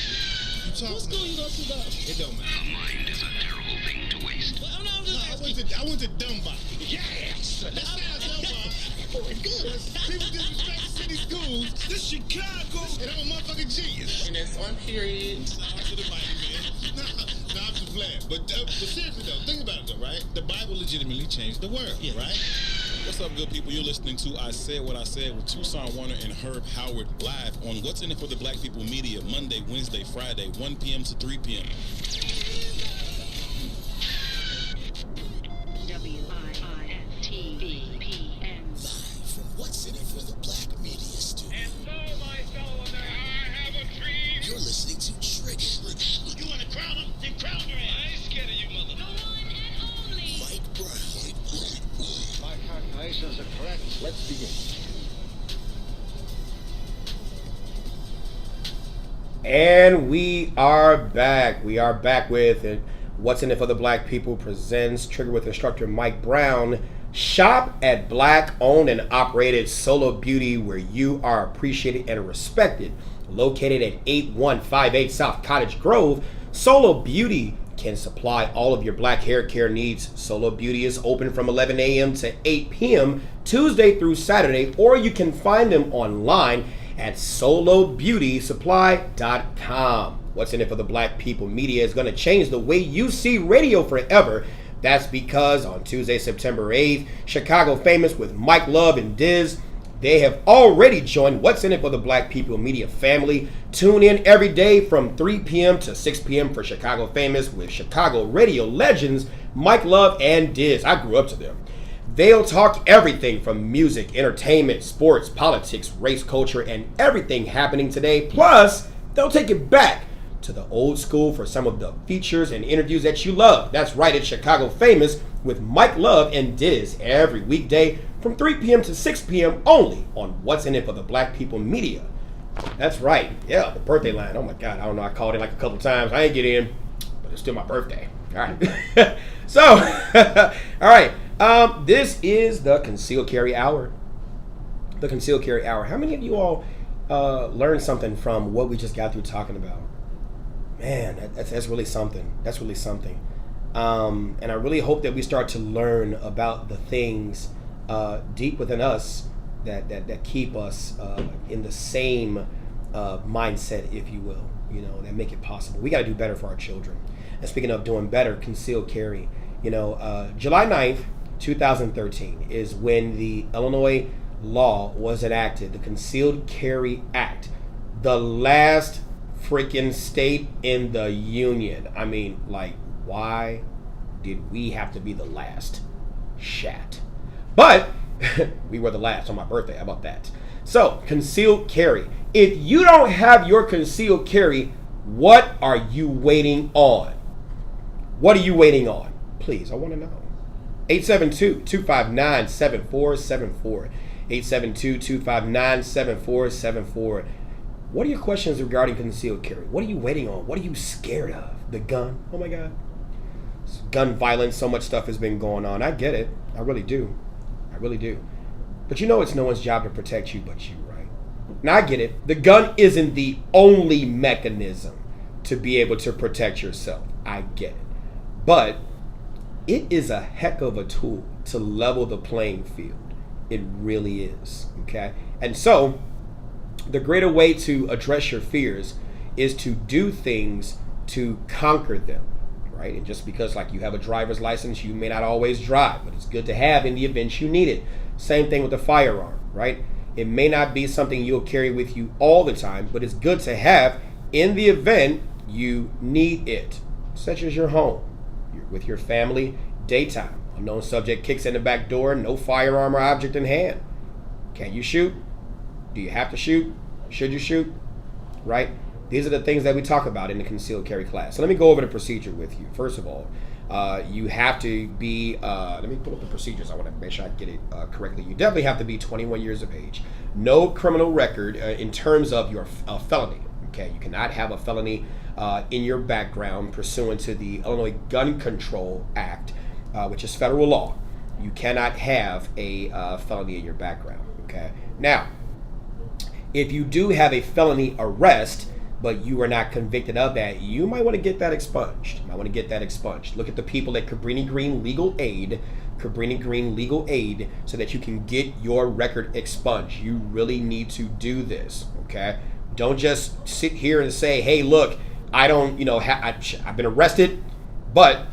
What school you go to though? It don't matter. A mind is a terrible thing to waste. Well, I went to Dunbar. Yes! That's not Dunbar. Oh, it's good. People disrespect city schools. This Chicago. And I'm a motherfucking genius. And that's one period. Nah, to the Bible, man. Nah, I'm just playing. But seriously though, think about it though, right? The Bible legitimately changed the world, right? What's up, good people? You're listening to I Said What I Said with Toussaint Warner and Herb Howard live on What's in it for the Black People Media, Monday, Wednesday, Friday, 1 p.m. to 3 p.m. WIITVPN. Live from What's in it for the Black Media Studio. And so, my fellow, I have a dream. You're listening to Triggered. You want to crown him? Then crown your ass. I ain't scared of you, mother. The one and only. Mike Brown. My calculations are correct. Let's begin. And we are back. We are back with What's in it for the Black People presents Triggered with instructor Mike Brown. Shop at Black owned and operated Solo Beauty, where you are appreciated and respected. Located at 8158 South Cottage Grove, Solo Beauty can supply all of your black hair care needs. Solo Beauty is open from 11 a.m. to 8 p.m. Tuesday through Saturday, or you can find them online at solobeautysupply.com. What's in it for the Black People Media is going to change the way you see radio forever. That's because on Tuesday, September 8th, Chicago Famous with Mike Love and Diz, they have already joined What's in it for the Black People Media family. Tune in every day from 3 p.m. to 6 p.m. for Chicago Famous with Chicago radio legends Mike Love and Diz. I grew up to them. They'll talk everything from music, entertainment, sports, politics, race, culture, and everything happening today. Plus, they'll take it back to the old school for some of the features and interviews that you love. That's right, it's Chicago Famous with Mike Love and Diz every weekday from 3 p.m. to 6 p.m. only on What's in It for the Black People Media. That's right. Yeah, the birthday line. Oh my God, I don't know. I called in like a couple times. I ain't get in, but it's still my birthday. All right. So, all right. This is the Concealed Carry Hour. The Concealed Carry Hour. How many of you all learned something from what we just got through talking about? Man, that's really something. That's really something. And I really hope that we start to learn about the things deep within us that keep us in the same mindset, if you will, that make it possible. We got to do better for our children. And speaking of doing better, concealed carry, July 9th, 2013 is when the Illinois law was enacted, the Concealed Carry Act, the last freaking state in the union. I mean, like, why did we have to be the last? Shat. But we were the last on my birthday. How about that? So, concealed carry. If you don't have your concealed carry, what are you waiting on? What are you waiting on? Please, I want to know. 872-259-7474. 872-259-7474. What are your questions regarding concealed carry? What are you waiting on? What are you scared of? The gun? Oh my God. Gun violence, so much stuff has been going on. I get it. I really do. I really do. But it's no one's job to protect you but you, right? Now I get it. The gun isn't the only mechanism to be able to protect yourself. I get it. But it is a heck of a tool to level the playing field. It really is. Okay? And so, the greater way to address your fears is to do things to conquer them, right? And just because you have a driver's license, you may not always drive, but it's good to have in the event you need it. Same thing with a firearm, right? It may not be something you'll carry with you all the time, but it's good to have in the event you need it, such as your home. You're with your family, daytime. Unknown subject kicks in the back door, no firearm or object in hand. Can you shoot? Do you have to shoot? Should you shoot? Right? These are the things that we talk about in the concealed carry class. So let me go over the procedure with you. First of all, you have to be, let me pull up the procedures. I want to make sure I get it correctly. You definitely have to be 21 years of age. No criminal record in terms of your felony. Okay, you cannot have a felony in your background pursuant to the Illinois Gun Control Act, which is federal law. You cannot have a felony in your background. Okay, now, if you do have a felony arrest, but you are not convicted of that, you might want to get that expunged. Look at the people at Cabrini Green Legal Aid, so that you can get your record expunged. You really need to do this, okay? Don't just sit here and say, hey, look, I don't, I've been arrested, but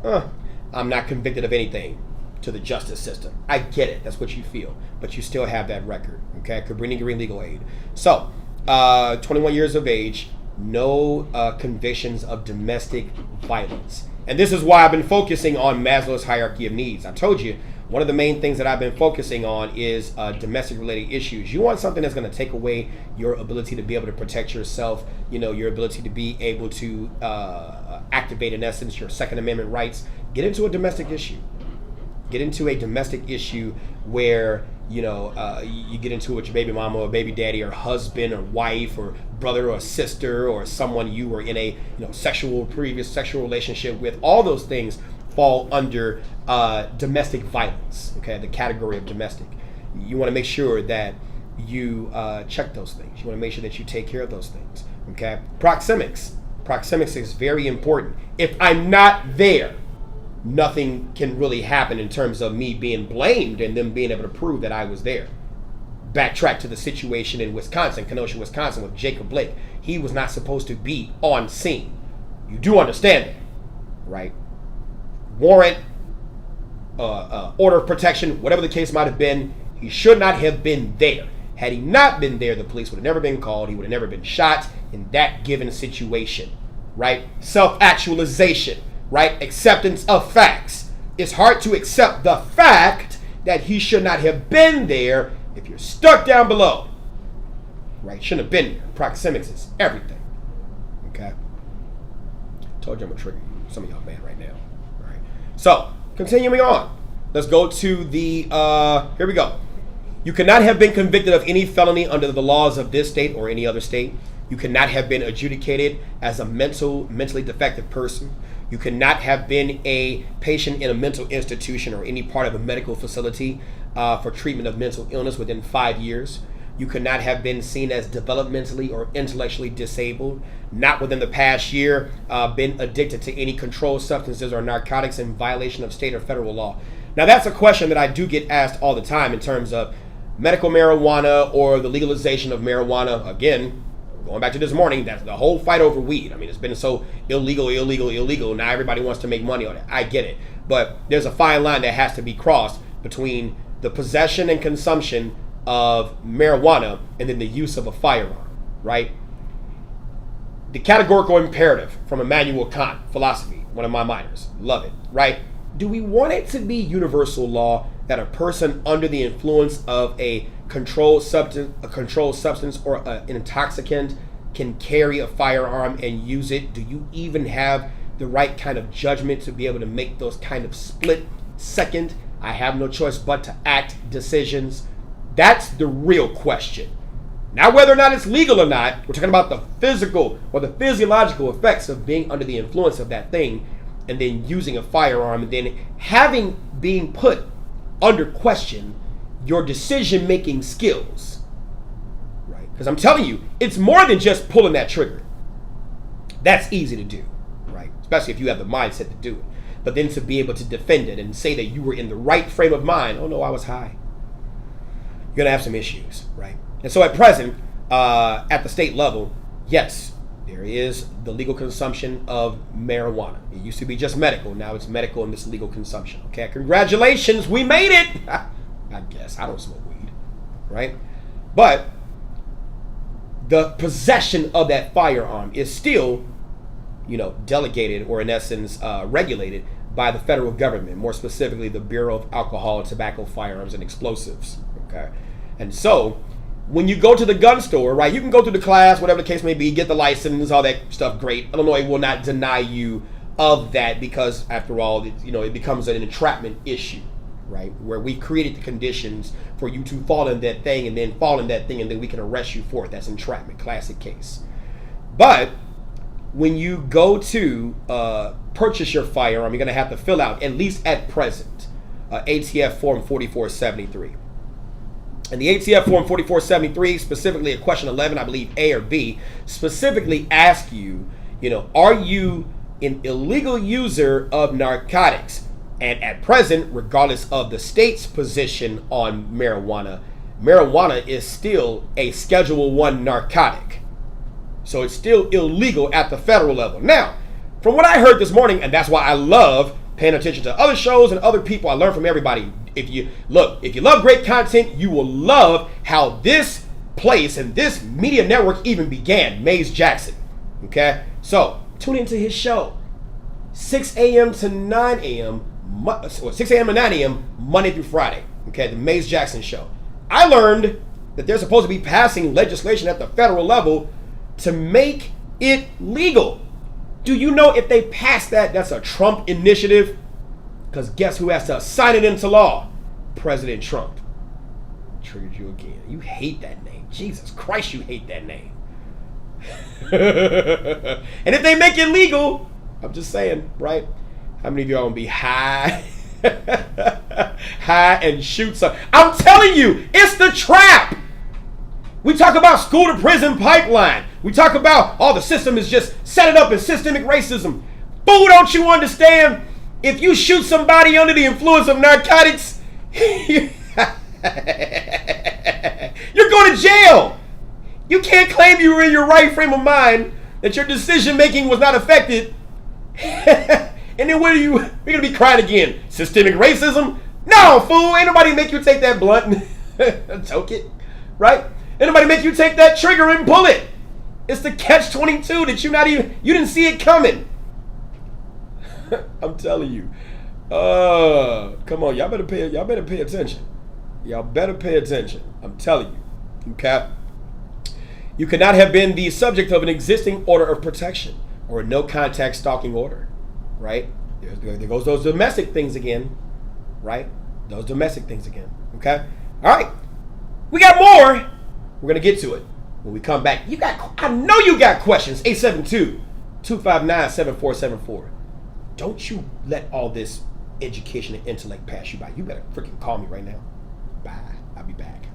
I'm not convicted of anything to the justice system. I get it. That's what you feel. But you still have that record, okay? Cabrini Green Legal Aid. So, 21 years of age, no convictions of domestic violence. And this is why I've been focusing on Maslow's hierarchy of needs. I told you, one of the main things that I've been focusing on is domestic related issues. You want something that's going to take away your ability to be able to protect yourself, your ability to be able to activate, in essence, your Second Amendment rights. Get into a domestic issue. Get into a domestic issue where, you get into it with your baby mama or baby daddy or husband or wife or brother or sister or someone you were in a previous sexual relationship with. All those things fall under domestic violence, okay, the category of domestic. You want to make sure that you check those things. You want to make sure that you take care of those things, okay? Proxemics is very important. If I'm not there, nothing can really happen in terms of me being blamed and them being able to prove that I was there. Backtrack to the situation in Wisconsin, Kenosha, Wisconsin, with Jacob Blake. He was not supposed to be on scene. You do understand that, right? Warrant, order of protection, whatever the case might have been, he should not have been there. Had he not been there, the police would have never been called. He would have never been shot in that given situation, right? Self-actualization, right? Acceptance of facts. It's hard to accept the fact that he should not have been there if you're stuck down below. Right? Shouldn't have been there. Proxemics is everything. Okay? Told you I'm going to trigger you. Some of y'all mad right now. All right. So, continuing on. Let's go to the, here we go. You cannot have been convicted of any felony under the laws of this state or any other state. You cannot have been adjudicated as a mentally defective person. You cannot have been a patient in a mental institution or any part of a medical facility for treatment of mental illness within 5 years. You could not have been seen as developmentally or intellectually disabled, not within the past year, been addicted to any controlled substances or narcotics in violation of state or federal law. Now, that's a question that I do get asked all the time in terms of medical marijuana or the legalization of marijuana. Again, going back to this morning, that's the whole fight over weed. I mean, it's been so illegal. Now everybody wants to make money on it. I get it. But there's a fine line that has to be crossed between the possession and consumption of marijuana and then the use of a firearm, right? The categorical imperative from Immanuel Kant, philosophy, one of my minors. Love it, right? Do we want it to be universal law that a person under the influence of a controlled substance or an intoxicant can carry a firearm and use it? Do you even have the right kind of judgment to be able to make those kind of split second, I have no choice but to act decisions? That's the real question. Not whether or not it's legal or not. We're talking about the physical or the physiological effects of being under the influence of that thing and then using a firearm and then being put under question your decision-making skills, right? Because I'm telling you, it's more than just pulling that trigger. That's easy to do, right? Especially if you have the mindset to do it. But then to be able to defend it and say that you were in the right frame of mind, oh no, I was high. You're going to have some issues, right? And so at present, at the state level, yes, there is the legal consumption of marijuana. It used to be just medical. Now it's medical and this legal consumption. Okay, congratulations, we made it. I guess I don't smoke weed, right? But the possession of that firearm is still, delegated or in essence regulated by the federal government, more specifically the Bureau of Alcohol, Tobacco, Firearms, and Explosives. Okay, and so when you go to the gun store, right, you can go through the class, whatever the case may be, get the license, all that stuff, great. Illinois will not deny you of that because, after all, it becomes an entrapment issue, right, where we created the conditions for you to fall in that thing and then we can arrest you for it. That's entrapment, classic case. But when you go to purchase your firearm, you're going to have to fill out, at least at present, ATF Form 4473. And the ATF Form 4473, specifically at question 11, I believe A or B, specifically ask you, are you an illegal user of narcotics? And at present, regardless of the state's position on marijuana, marijuana is still a Schedule I narcotic. So it's still illegal at the federal level. Now, from what I heard this morning, and that's why I love paying attention to other shows and other people, I learn from everybody. If you love great content, you will love how this place and this media network even began, Maze Jackson. Okay? So, tune into his show. 6 a.m. to 9 a.m. 6 a.m. to 9 a.m. Monday through Friday. Okay, the Maze Jackson Show. I learned that they're supposed to be passing legislation at the federal level to make it legal. Do you know if they pass that, that's a Trump initiative? Because guess who has to sign it into law? President Trump. Triggered you again. You hate that name. Jesus Christ, you hate that name. And if they make it legal, I'm just saying, right? How many of y'all gonna be high? High and shoot some? I'm telling you, it's the trap. We talk about school to prison pipeline. We talk about, the system is just set it up in systemic racism. Fool, don't you understand? If you shoot somebody under the influence of narcotics, you're going to jail. You can't claim you were in your right frame of mind, that your decision making was not affected. And then we're going to be crying again. Systemic racism? No, fool. Ain't nobody make you take that blunt and choke it, right? Ain't nobody make you take that trigger and pull it. It's the catch-22 that you didn't see it coming. I'm telling you. Come on, y'all better pay attention. Y'all better pay attention. I'm telling you. Okay? You could not have been the subject of an existing order of protection or a no contact stalking order. Right? There goes those domestic things again. Right? Those domestic things again. Okay? All right. We got more. We're going to get to it when we come back. I know you got questions. 872-259-7474. Don't you let all this education and intellect pass you by. You better freaking call me right now. Bye. I'll be back.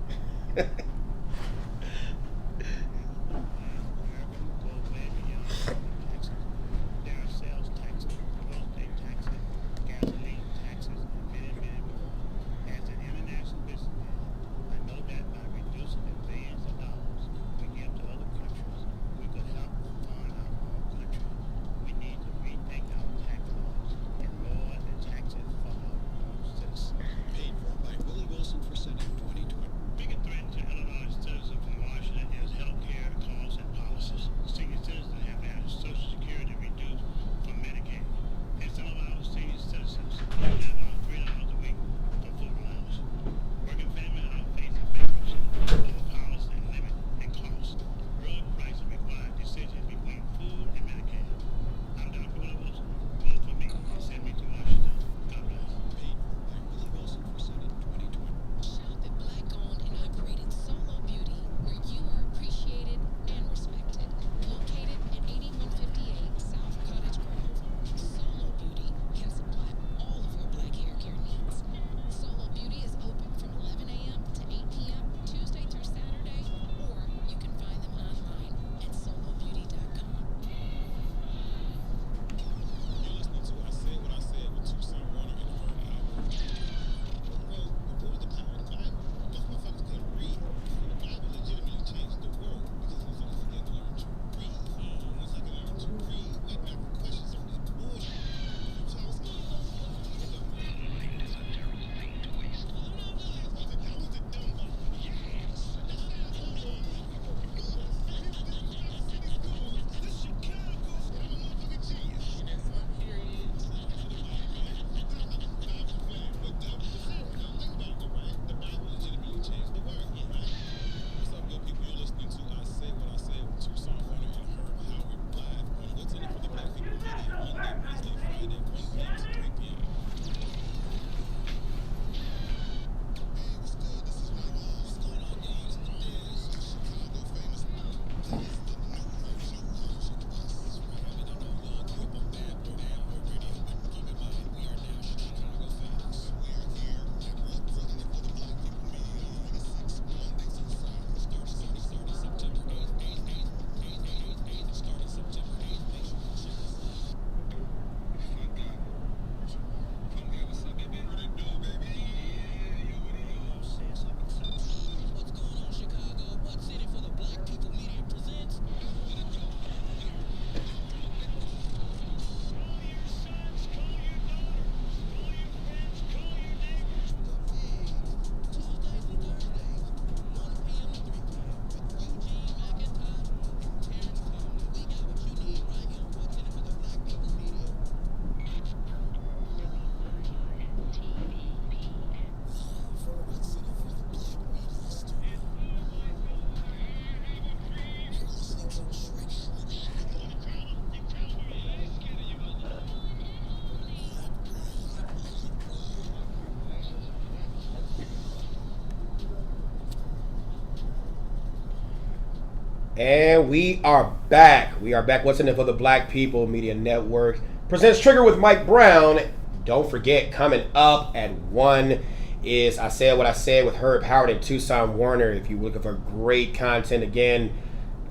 And we are back. We are back. What's in it for the Black People Media Network presents Trigger with Mike Brown. Don't forget, coming up at 1 is I Said What I Said with Herb Howard and Tucson Warner. If you're looking for great content, again,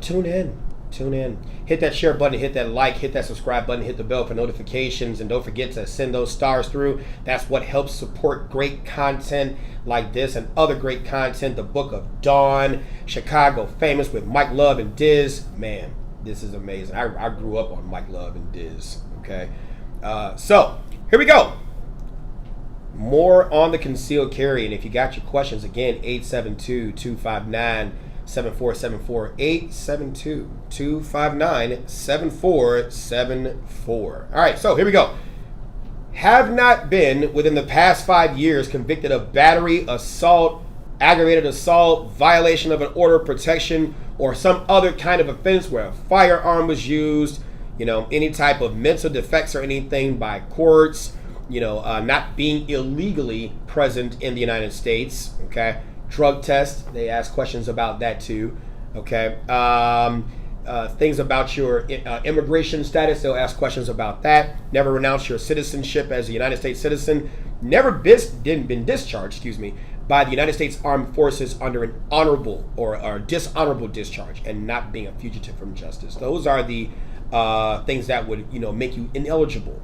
tune in. Tune in. Hit that share button, hit that like, hit that subscribe button, hit the bell for notifications, and don't forget to send those stars through. That's what helps support great content like this and other great content. The Book of Dawn, Chicago Famous with Mike Love and Diz. Man, this is amazing. I grew up on Mike Love and Diz. Okay, so here we go. More on the concealed carry, and if you got your questions, again, 872-259-7474, 872-259-7474. All right, so here we go. have not been within the past 5 years convicted of battery, assault, aggravated assault, violation of an order of protection, or some other kind of offense where a firearm was used, any type of mental defects or anything by courts, not being illegally present in the United States, okay? Drug test, they ask questions about that too, okay? Things about your immigration status, they'll ask questions about that. Never renounced your citizenship as a United States citizen. Never been discharged, by the United States Armed Forces under an honorable or dishonorable discharge, and not being a fugitive from justice. Those are the things that would, make you ineligible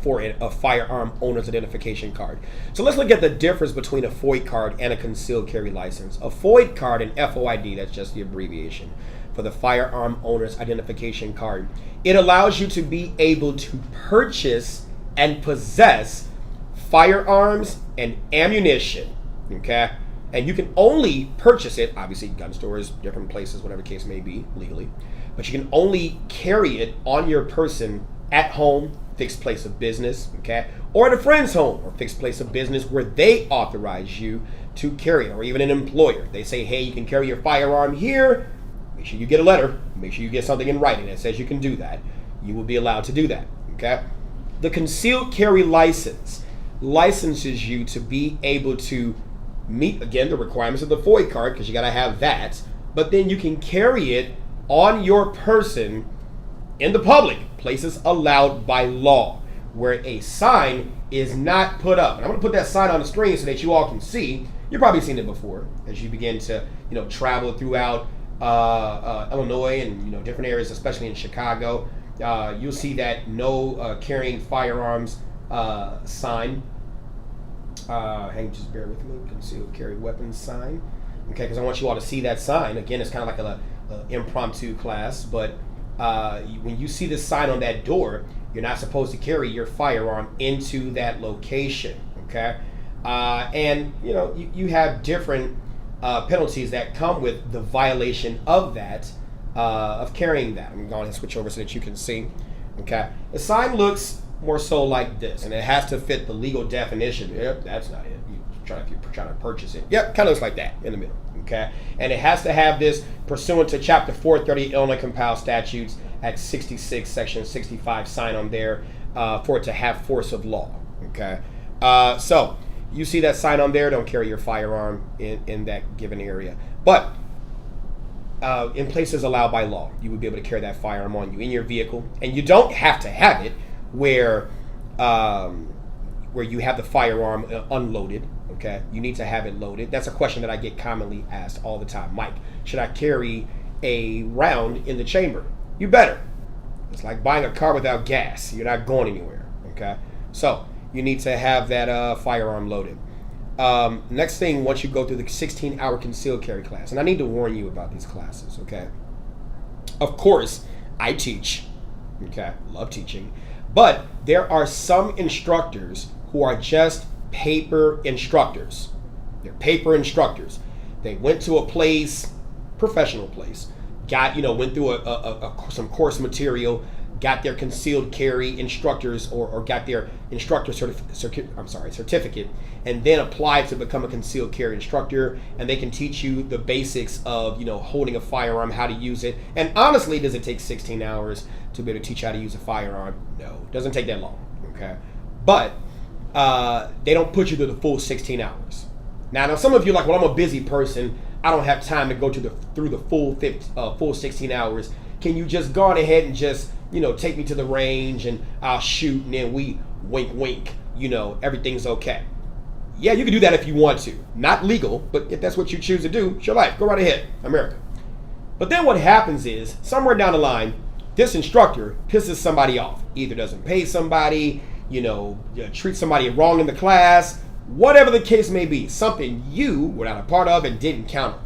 for a firearm owner's identification card. So let's look at the difference between a FOID card and a concealed carry license. A FOID card, and FOID, that's just the abbreviation for the firearm owner's identification card. It allows you to be able to purchase and possess firearms and ammunition, okay? And you can only purchase it, obviously gun stores, different places, whatever the case may be, legally, but you can only carry it on your person at home, fixed place of business, okay? Or at a friend's home or fixed place of business where they authorize you to carry it, or even an employer. They say, hey, you can carry your firearm here. Make sure you get a letter. Make sure you get something in writing that says you can do that. You will be allowed to do that, okay? The concealed carry license licenses you to be able to meet, again, the requirements of the FOID card, because you got to have that, but then you can carry it on your person in the public, places allowed by law, where a sign is not put up. And I'm going to put that sign on the screen so that you all can see. You've probably seen it before as you begin to, travel throughout Illinois and, different areas, especially in Chicago. You'll see that no carrying firearms sign. Just bear with me. Concealed carry weapons sign. Okay, because I want you all to see that sign. Again, it's kind of like a impromptu class, but when you see the sign on that door, you're not supposed to carry your firearm into that location. Okay, and you have different penalties that come with the violation of that, of carrying that. I'm going to switch over so that you can see. Okay, the sign looks more so like this, and it has to fit the legal definition. Yep, that's not it. If you're trying to purchase it. Yep, kind of looks like that in the middle. Okay, and it has to have this pursuant to Chapter 430 Illinois Compiled Statutes Act 66, Section 65 sign on there for it to have force of law. Okay, so you see that sign on there. Don't carry your firearm in that given area, but in places allowed by law, you would be able to carry that firearm on you in your vehicle, and you don't have to have it where you have the firearm unloaded. Okay, you need to have it loaded. That's a question that I get commonly asked all the time. Mike, should I carry a round in the chamber? You better. It's like buying a car without gas. You're not going anywhere. Okay, so you need to have that firearm loaded. Next thing, once you go through the 16-hour concealed carry class, and I need to warn you about these classes. Okay, of course I teach. Okay, love teaching, but there are some instructors who are just paper instructors. They're paper instructors. They went to a place, professional place, went through some course material, got their concealed carry instructors or got their instructor certificate, and then applied to become a concealed carry instructor. And they can teach you the basics of holding a firearm, how to use it. And honestly, does it take 16 hours to be able to teach how to use a firearm? No, it doesn't take that long. Okay, but they don't put you through the full 16 hours. Now some of you are like, well, I'm a busy person. I don't have time to go through the full 16 hours. Can you just go on ahead and just, take me to the range and I'll shoot and then we wink, everything's okay. Yeah, you can do that if you want to. Not legal, but if that's what you choose to do, it's your life. Go right ahead, America. But then what happens is, somewhere down the line, this instructor pisses somebody off. Either doesn't pay somebody, treat somebody wrong in the class, whatever the case may be, something you were not a part of and didn't count on.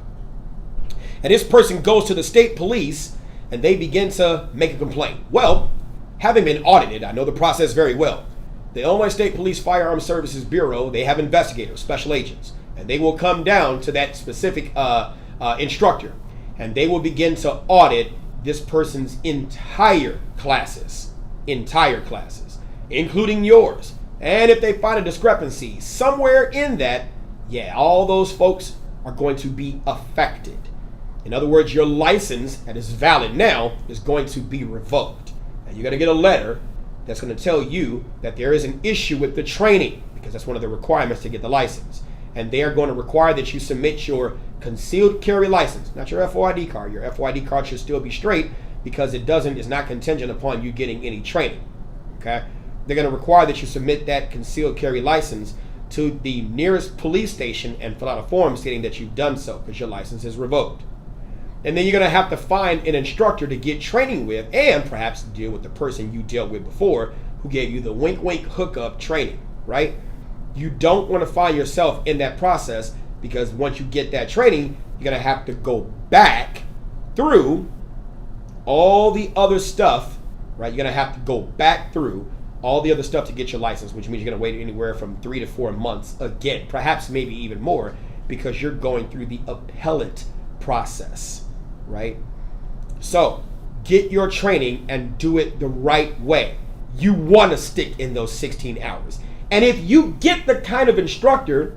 And this person goes to the state police and they begin to make a complaint. Well, having been audited, I know the process very well. The Illinois State Police Firearms Services Bureau, they have investigators, special agents, and they will come down to that specific instructor, and they will begin to audit this person's entire classes. including yours. And if they find a discrepancy somewhere in that, yeah, all those folks are going to be affected. In other words, your license that is valid now is going to be revoked. And you're going to get a letter that's going to tell you that there is an issue with the training, because that's one of the requirements to get the license. And they are going to require that you submit your concealed carry license, not your FOID card. Your FOID card should still be straight because it's not contingent upon you getting any training. Okay? They're going to require that you submit that concealed carry license to the nearest police station and fill out a form stating that you've done so because your license is revoked. And then you're going to have to find an instructor to get training with, and perhaps deal with the person you dealt with before who gave you the wink wink hookup training, right? You don't want to find yourself in that process, because once you get that training, you're going to have to go back through all the other stuff, right? You're going to have to go back through all the other stuff to get your license, which means you're going to wait anywhere from 3 to 4 months again, perhaps maybe even more, because you're going through the appellate process, right? So get your training and do it the right way. You want to stick in those 16 hours. And if you get the kind of instructor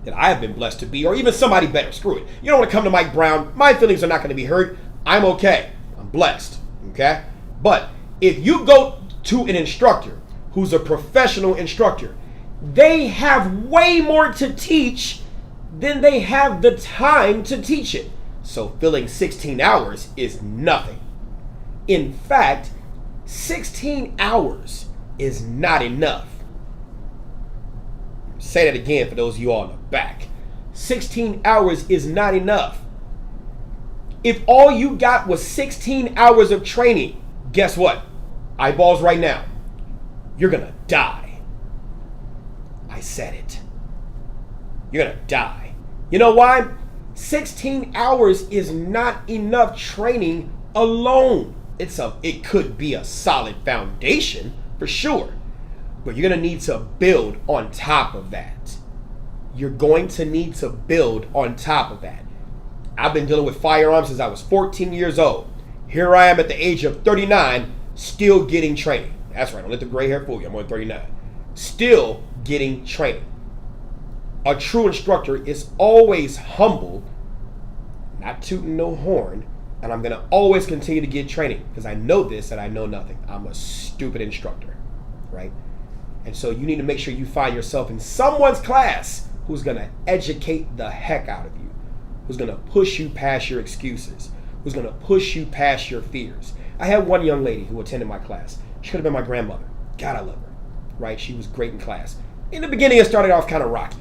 that I have been blessed to be, or even somebody better, screw it. You don't want to come to Mike Brown. My feelings are not going to be hurt. I'm okay. I'm blessed. Okay? But if you go to an instructor who's a professional instructor, they have way more to teach than they have the time to teach it. So filling 16 hours is nothing. In fact, 16 hours is not enough. Say that again for those of you all in the back. 16 hours is not enough. If all you got was 16 hours of training, guess what? Eyeballs right now. You're gonna die. I said it. You're gonna die. You know why? 16 hours is not enough training alone. It could be a solid foundation for sure, but you're going to need to build on top of that. You're going to need to build on top of that. I've been dealing with firearms since I was 14 years old. Here I am at the age of 39, still getting training. That's right, don't let the gray hair fool you. I'm only 39. Still getting training. A true instructor is always humble, not tooting no horn, and I'm going to always continue to get training because I know this and I know nothing. I'm a stupid instructor, right? And so you need to make sure you find yourself in someone's class who's going to educate the heck out of you, who's going to push you past your excuses, who's going to push you past your fears. I had one young lady who attended my class. She could have been my grandmother. God, I love her, right? She was great in class. In the beginning, it started off kind of rocky.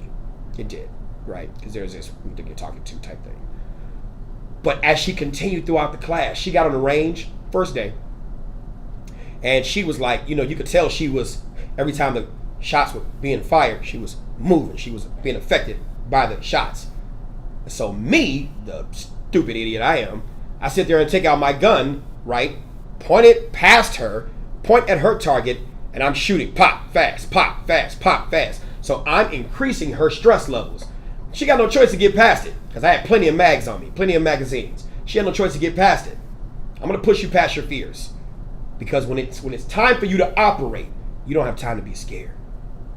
It did, right? Because there's this who think you're talking to type thing. But as she continued throughout the class, she got on the range first day, and she was like, you could tell she was, every time the shots were being fired, she was moving. She was being affected by the shots. And so me, the stupid idiot I am, I sit there and take out my gun, right? Point it past her, point at her target, and I'm shooting. Pop, fast, pop, fast, pop, fast. So I'm increasing her stress levels. She got no choice to get past it because I had plenty of mags on me, plenty of magazines. She had no choice to get past it. I'm going to push you past your fears, because when it's time for you to operate, you don't have time to be scared.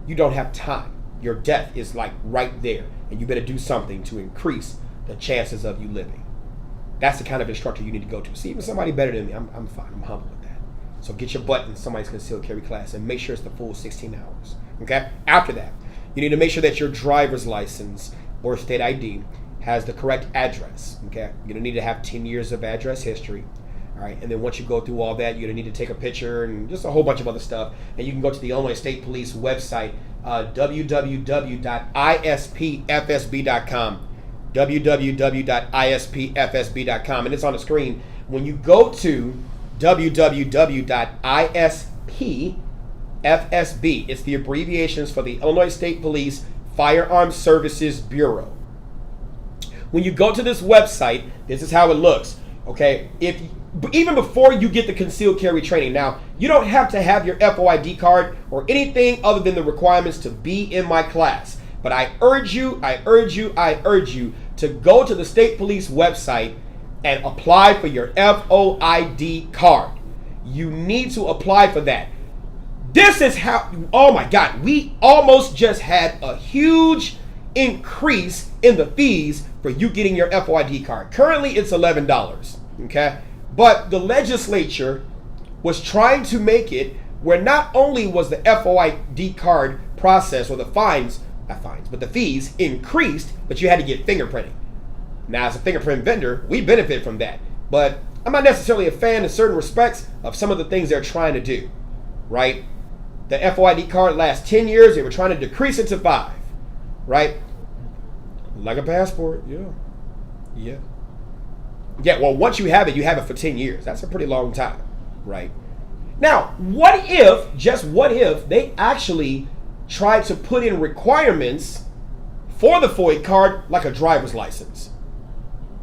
You don't have time. Your death is like right there, and you better do something to increase the chances of you living. That's the kind of instructor you need to go to. See, even somebody better than me, I'm fine. I'm humble with that. So get your butt in somebody's concealed carry class and make sure it's the full 16 hours. Okay? After that, you need to make sure that your driver's license or state ID has the correct address. Okay? You're going to need to have 10 years of address history. All right? And then once you go through all that, you're going to need to take a picture and just a whole bunch of other stuff. And you can go to the Illinois State Police website, www.ispfsb.com. www.ispfsb.com. And it's on the screen. When you go to www.ispfsb, it's the abbreviations for the Illinois State Police Firearms Services Bureau. When you go to this website, this is how it looks. Okay, even before you get the concealed carry training, now you don't have to have your FOID card or anything other than the requirements to be in my class. But I urge you to go to the State Police website and apply for your FOID card. You need to apply for that. This is how, oh my God, we almost just had a huge increase in the fees for you getting your FOID card. Currently, it's $11, okay? But the legislature was trying to make it where not only was the FOID card process, or the the fees increased, but you had to get fingerprinting. Now, as a fingerprint vendor, we benefit from that. But I'm not necessarily a fan in certain respects of some of the things they're trying to do, right? The FOID card lasts 10 years. They were trying to decrease it to 5, right? Like a passport, yeah. Well, once you have it for 10 years. That's a pretty long time, right? Now, what if they actually tried to put in requirements for the FOID card like a driver's license?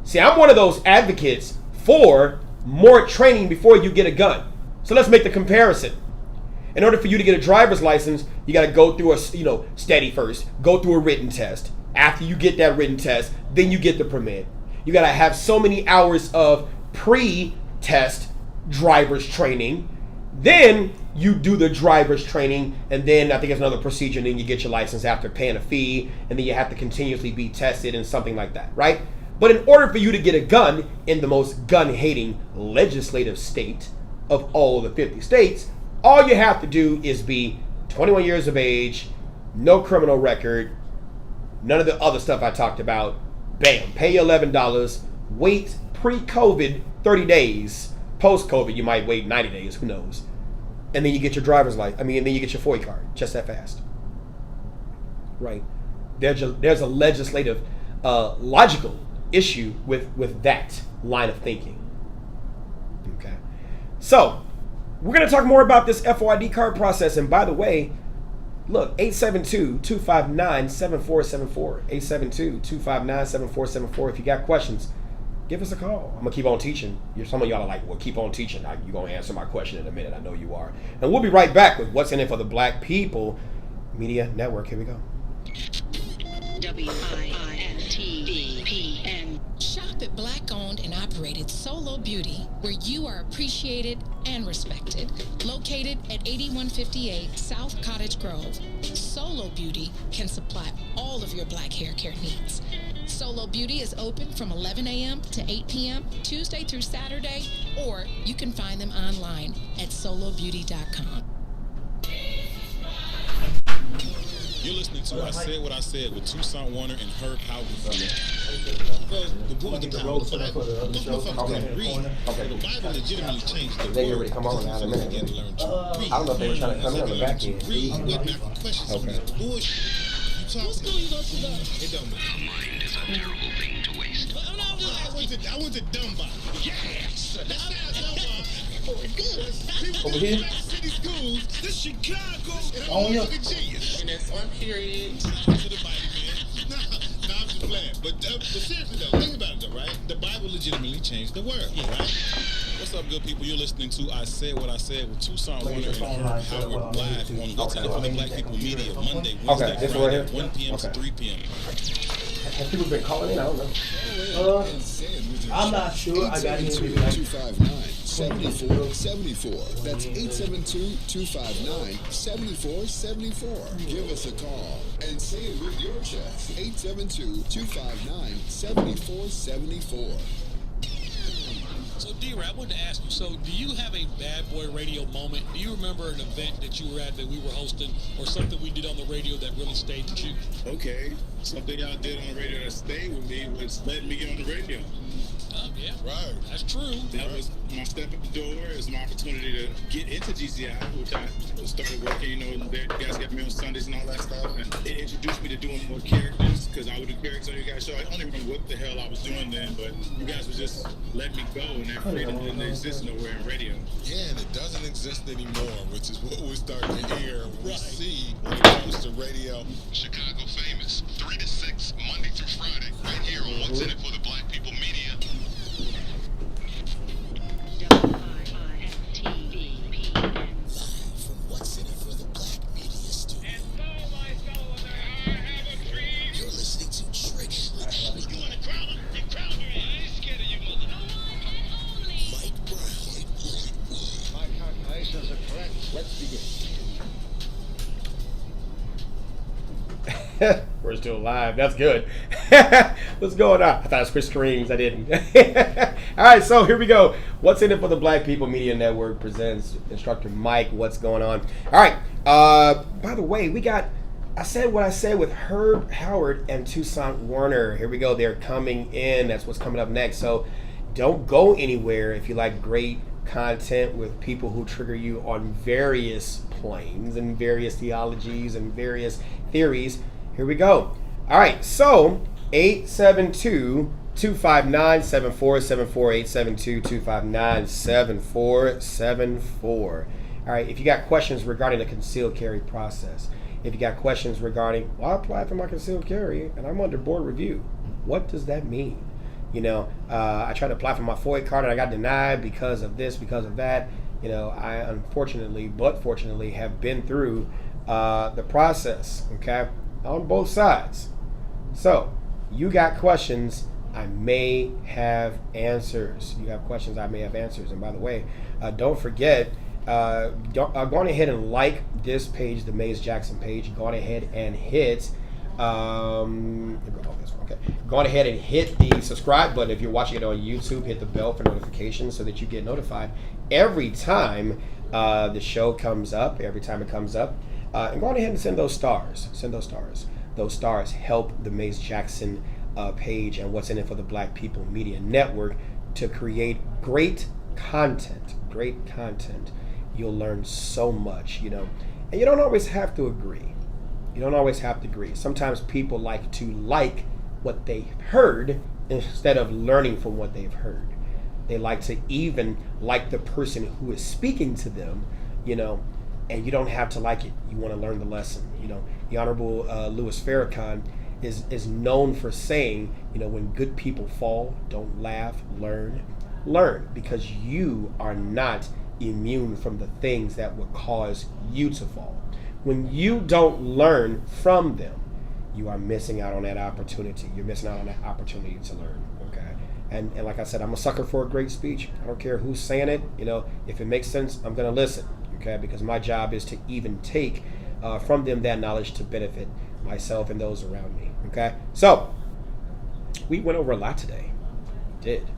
See, I'm one of those advocates for more training before you get a gun. So let's make the comparison. In order for you to get a driver's license, you got to go through steady first, go through a written test. After you get that written test, then you get the permit. You got to have so many hours of pre-test driver's training. Then you do the driver's training, and then I think it's another procedure, and then you get your license after paying a fee, and then you have to continuously be tested and something like that, right? But in order for you to get a gun in the most gun-hating legislative state of all the 50 states, all you have to do is be 21 years of age, no criminal record, none of the other stuff I talked about. Bam, pay you $11, wait pre-COVID 30 days, post-COVID you might wait 90 days, who knows. And then you get your driver's license, and then you get your FOID card, just that fast. Right? There's a legislative, logical issue with that line of thinking. Okay. So, we're going to talk more about this FOID card process. And by the way, look, 872-259-7474. 872-259-7474. If you got questions, give us a call. I'm going to keep on teaching. Some of y'all are like, well, keep on teaching. You're going to answer my question in a minute. I know you are. And we'll be right back with What's in It for the Black People Media Network. Here we go. WINTVPN. Shop at Black-owned and operated Solo Beauty, where you are appreciated and respected. Located at 8158 South Cottage Grove, Solo Beauty can supply all of your black hair care needs. Solo Beauty is open from 11 a.m. to 8 p.m. Tuesday through Saturday, or you can find them online at solobeauty.com. You're listening to I Said What I Said with Toussaint Warner and Herb Howard. Well, the book is the power of the Bible. Most motherfuckers couldn't read. So the Bible legitimately changed the world. Come on now in a minute. Began to learn to read. I don't know if they were trying to come in on the back end. Read. You wasn't asking questions on this bullshit. What school you go to though? It don't matter. A mind is a terrible thing to waste. I went to Dunbar. Yes! That sounds Dunbar. Over here? City schools. This Chicago. Oh, yeah. Genius. And that's one period. To the Bible, man. Nah, I'm just playing. But seriously though, think about it though, right? The Bible legitimately changed the world, right? What's up, good people? You're listening to I Said What I Said with Toussaint Warner and Herb Howard live on What's in It for the Black People Media Monday, Wednesday, Friday, 1 p.m. to 3 p.m. Have people been calling in? I don't know. I'm not sure. I got it. 259-7474. That's 872-259-7474. Give us a call and say it with your chest. 872-259-7474. So, D-Ray, I wanted to ask you, so do you have a Bad Boy Radio moment? Do you remember an event that you were at that we were hosting, or something we did on the radio that really stayed with you? Okay, something y'all did on the radio that stayed with me was letting me get on the radio. Yeah, right. That's true. That was my step at the door. It was my opportunity to get into GCI, which I started working, you guys got me on Sundays and all that stuff. And it introduced me to doing more characters, because I would do characters on you guys' show. I don't even remember what the hell I was doing then, but you guys would just let me go, and that freedom didn't exist nowhere in radio. Yeah, and it doesn't exist anymore, which is what we're starting to hear and we see when it comes to radio. Chicago famous, 3 to 6, Monday through Friday, right here on What's in It for the Black People Media. Let's begin. We're still live. That's good. What's going on? I thought I switched screens. I didn't. All right, so here we go. What's in it for the Black People Media Network presents Instructor Mike. What's going on? All right. By the way, I said what I said with Herb Howard and Toussaint Warner. Here we go. They're coming in. That's what's coming up next. So don't go anywhere if you like great content with people who trigger you on various planes and various theologies and various theories. Here we go. All right, so 872-259-7474, 872-259-7474. All right, if you got questions regarding the concealed carry process, if you got questions regarding, well, I applied for my concealed carry and I'm under board review. What does that mean? You know, I tried to apply for my FOIA card and I got denied because of this, because of that. You know, I unfortunately, but fortunately, have been through the process, okay, on both sides. So, you got questions, I may have answers. You have questions, I may have answers. And by the way, don't forget, go on ahead and like this page, the Maze Jackson page. Go on ahead and hit go on ahead and hit the subscribe button if you're watching it on YouTube. Hit the bell for notifications so that you get notified every time the show comes up, every time it comes up. And go on ahead and send those stars. Send those stars. Those stars help the Maze Jackson page and What's in It for the Black People Media Network to create great content. Great content. You'll learn so much, you know. And you don't always have to agree. You don't always have to agree. Sometimes people like to like what they've heard instead of learning from what they've heard. They like to even like the person who is speaking to them, you know, and you don't have to like it. You want to learn the lesson. You know, the Honorable Louis Farrakhan is known for saying, you know, when good people fall, don't laugh, learn, because you are not immune from the things that would cause you to fall. When you don't learn from them, you are missing out on that opportunity. You're missing out on that opportunity to learn, okay? And like I said, I'm a sucker for a great speech. I don't care who's saying it. You know, if it makes sense, I'm going to listen, okay? Because my job is to even take from them that knowledge to benefit myself and those around me, okay? So, we went over a lot today. We did.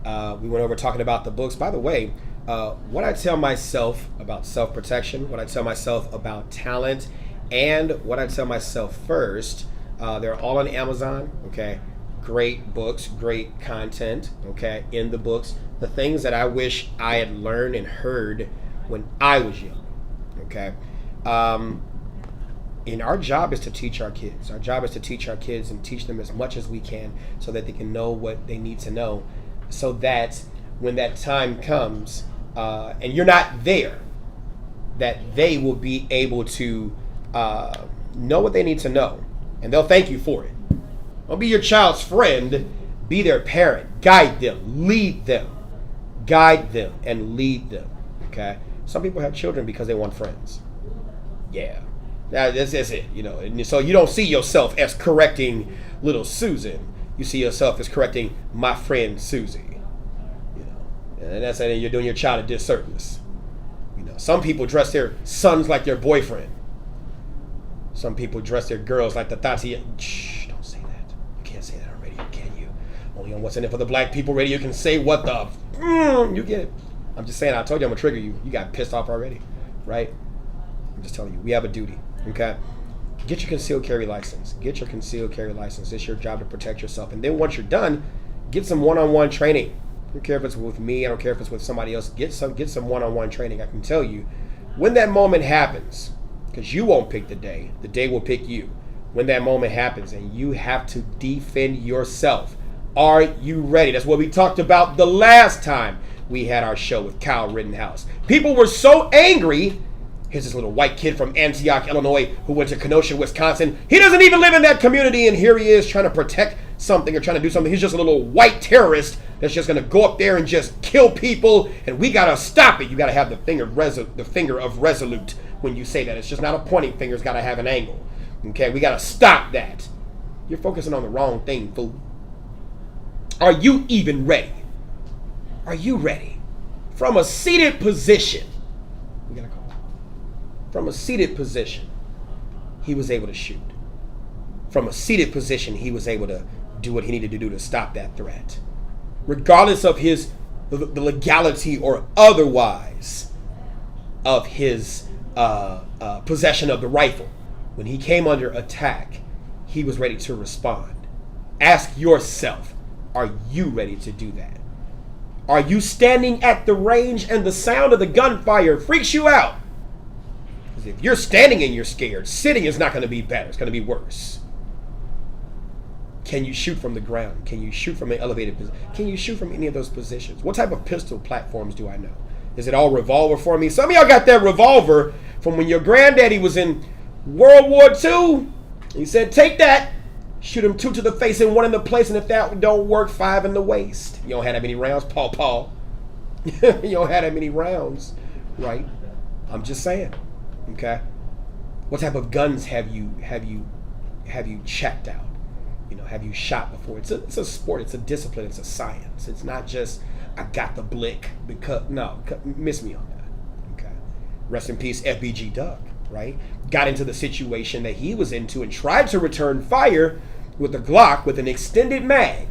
We went over talking about the books. By the way, what I tell myself about self-protection, what I tell myself about talent, and what I tell myself first, they're all on Amazon, okay? Great books, great content, okay, in the books. The things that I wish I had learned and heard when I was young, okay? And our job is to teach our kids. Our job is to teach our kids and teach them as much as we can so that they can know what they need to know, so that when that time comes, and you're not there, that they will be able to know what they need to know, and they'll thank you for it. Don't be your child's friend, be their parent. Guide them, lead them. Guide them and lead them, okay? Some people have children because they want friends. Yeah, that's it, you know. And so you don't see yourself as correcting little Susan. You see yourself as correcting my friend Susie. And that's saying you're doing your child a disservice. You know, some people dress their sons like their boyfriend. Some people dress their girls like the Tatiana. Shh, don't say that. You can't say that on radio, can you? Only on What's in It for the Black People radio you can say what the you get it. I'm just saying, I told you I'm gonna trigger you. You got pissed off already, right? I'm just telling you, we have a duty, okay? Get your concealed carry license. Get your concealed carry license. It's your job to protect yourself. And then once you're done, get some one-on-one training. I don't care if it's with me, I don't care if it's with somebody else. Get some one-on-one training. I can tell you, when that moment happens, because you won't pick the day will pick you. When that moment happens and you have to defend yourself, are you ready? That's what we talked about the last time we had our show with Kyle Rittenhouse. People were so angry. Here's this little white kid from Antioch, Illinois, who went to Kenosha, Wisconsin. He doesn't even live in that community, and here he is trying to protect something or trying to do something. He's just a little white terrorist that's just going to go up there and just kill people, and we got to stop it. You got to have the finger of resolute when you say that. It's just not a pointing finger. It's got to have an angle. Okay, we got to stop that. You're focusing on the wrong thing, fool. Are you even ready? Are you ready? From a seated position, we got to call. From a seated position, he was able to shoot. from a seated position, he was able to do what he needed to do to stop that threat. Regardless of the legality or otherwise of his possession of the rifle. When he came under attack, he was ready to respond. Ask yourself, are you ready to do that? Are you standing at the range and the sound of the gunfire freaks you out? Because if you're standing and you're scared, sitting is not going to be better. It's going to be worse. Can you shoot from the ground? Can you shoot from an elevated position? Can you shoot from any of those positions? What type of pistol platforms do I know? Is it all revolver for me? Some of y'all got that revolver from when your granddaddy was in World War II. He said, take that, shoot him 2 to the face and 1 in the place, and if that don't work, 5 in the waist. You don't have that many rounds, Paul. You don't have that many rounds, right? I'm just saying, okay? What type of guns have you checked out? You know, have you shot before? It's a sport. It's a discipline. It's a science. It's not just I got the blick because miss me on that. Okay. Rest in peace, FBG Duck. Right? Got into the situation that he was into and tried to return fire with a Glock with an extended mag,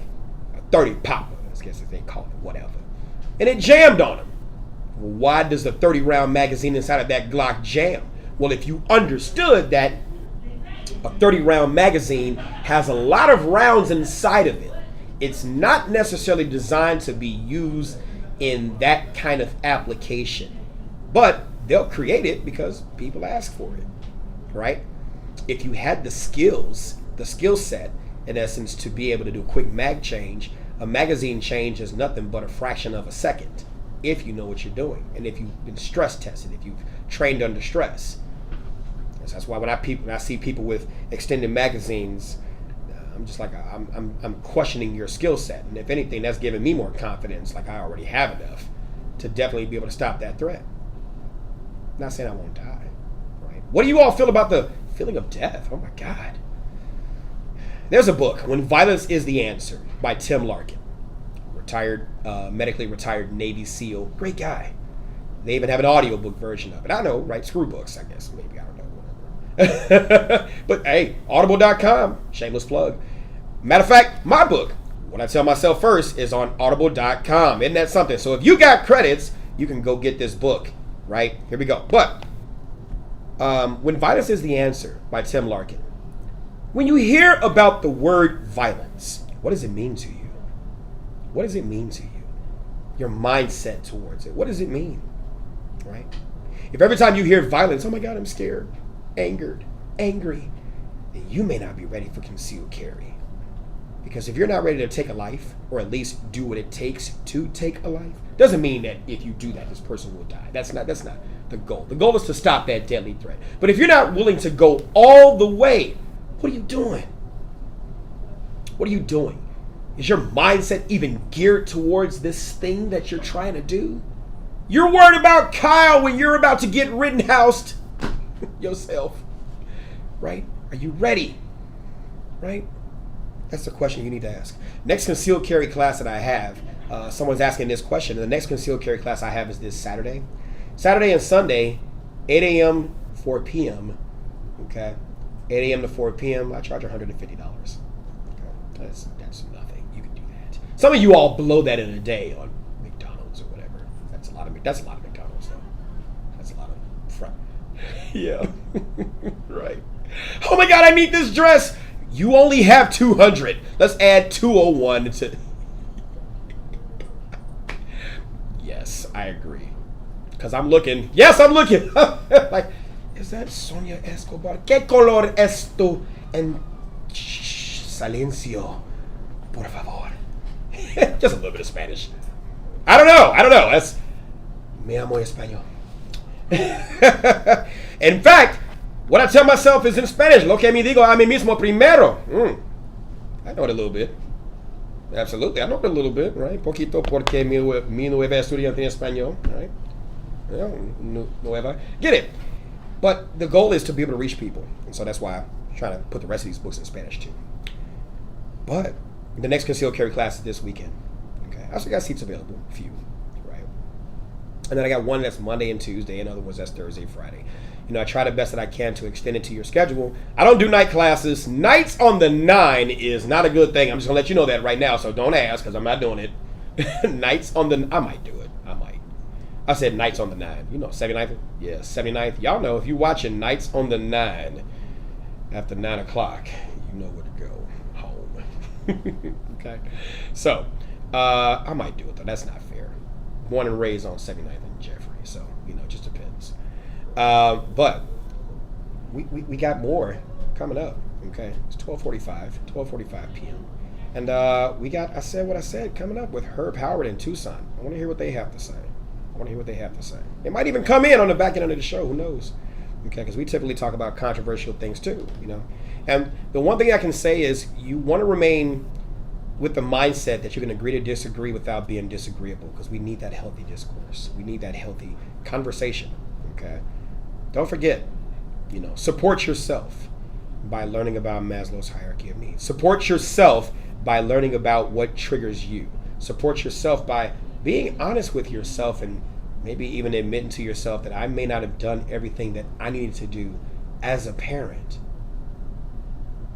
a 30 popper, I guess if they call it, whatever, and it jammed on him. Well, why does the 30-round magazine inside of that Glock jam? Well, if you understood that a 30-round magazine has a lot of rounds inside of it, it's not necessarily designed to be used in that kind of application, but they'll create it because people ask for it, right? If you had the skill set, in essence, to be able to do a quick mag change, a magazine change is nothing but a fraction of a second if you know what you're doing and if you've been stress tested, if you've trained under stress. So that's why when I see people with extended magazines, I'm just like, I'm questioning your skill set. And if anything, that's giving me more confidence, like I already have enough to definitely be able to stop that threat. Not saying I won't die, right? What do you all feel about the feeling of death? Oh my God. There's a book, When Violence is the Answer, by Tim Larkin. Medically retired Navy SEAL. Great guy. They even have an audiobook version of it. I know, right? Screw books, I guess. Maybe, I don't know, whatever. But hey, audible.com, shameless plug. Matter of fact, my book, What I Tell Myself First, is on audible.com. Isn't that something? So if you got credits, you can go get this book. Right? Here we go. But When Violence is the Answer by Tim Larkin. When you hear about the word violence, what does it mean to you? What does it mean to you? Your mindset towards it. What does it mean? Right? If every time you hear violence, oh my God, I'm scared, angered, angry, then you may not be ready for concealed carry. Because if you're not ready to take a life, or at least do what it takes to take a life, doesn't mean that if you do that, this person will die. That's not the goal. The goal is to stop that deadly threat. But if you're not willing to go all the way, what are you doing? What are you doing? Is your mindset even geared towards this thing that you're trying to do? You're worried about Kyle when you're about to get rittenhoused yourself, right? Are you ready? Right? That's the question you need to ask. Next concealed carry class that I have, someone's asking this question. The next concealed carry class I have is this Saturday. Saturday and Sunday, 8 a.m., 4 p.m. Okay? 8 a.m. to 4 p.m. I charge $150. Okay? That's nothing. You can do that. Some of you all blow that in a day on McDonald's or whatever. That's a lot of McDonald's, though. That's a lot of yeah. Right. Oh my God, I need this dress. You only have 200. Let's add 201 to... Yes, I agree. Because I'm looking. Yes, I'm looking. Like, is that Sonia Escobar? ¿Qué color es tu en silencio? Por favor. Just a little bit of Spanish. I don't know. That's... Me amo español. In fact, what I tell myself is in Spanish. Lo que me digo a mí mismo primero. I know it a little bit. Absolutely, I know it a little bit, right? Poquito porque mi nueva estudiante en español, right? Yeah, nueva. Get it. But the goal is to be able to reach people. And so that's why I'm trying to put the rest of these books in Spanish too. But the next concealed carry class is this weekend. Okay, I also got seats available, a few, right? And then I got one that's Monday and Tuesday, and other ones that's Thursday, Friday. I try the best that I can to extend it to your schedule. I don't do night classes. Nights on the 9 is not a good thing. I'm just going to let you know that right now, so don't ask because I'm not doing it. Nights on the... I might do it. I might. I said nights on the 9. 79th? Yeah, 79th. Y'all know if you're watching Nights on the 9 after 9 o'clock, you know where to go. Home. Okay? So, I might do it, though. That's not fair. Born and raised on 79th and Jeffrey, so, it just depends. But we got more coming up, okay? It's 12:45 p.m. And we got I Said What I Said coming up with Herb Howard in Tucson. I want to hear what they have to say. They might even come in on the back end of the show. Who knows? Okay, because we typically talk about controversial things too, And the one thing I can say is you want to remain with the mindset that you can agree to disagree without being disagreeable, because we need that healthy discourse. We need that healthy conversation, okay? Don't forget, support yourself by learning about Maslow's hierarchy of needs. Support yourself by learning about what triggers you. Support yourself by being honest with yourself and maybe even admitting to yourself that I may not have done everything that I needed to do as a parent.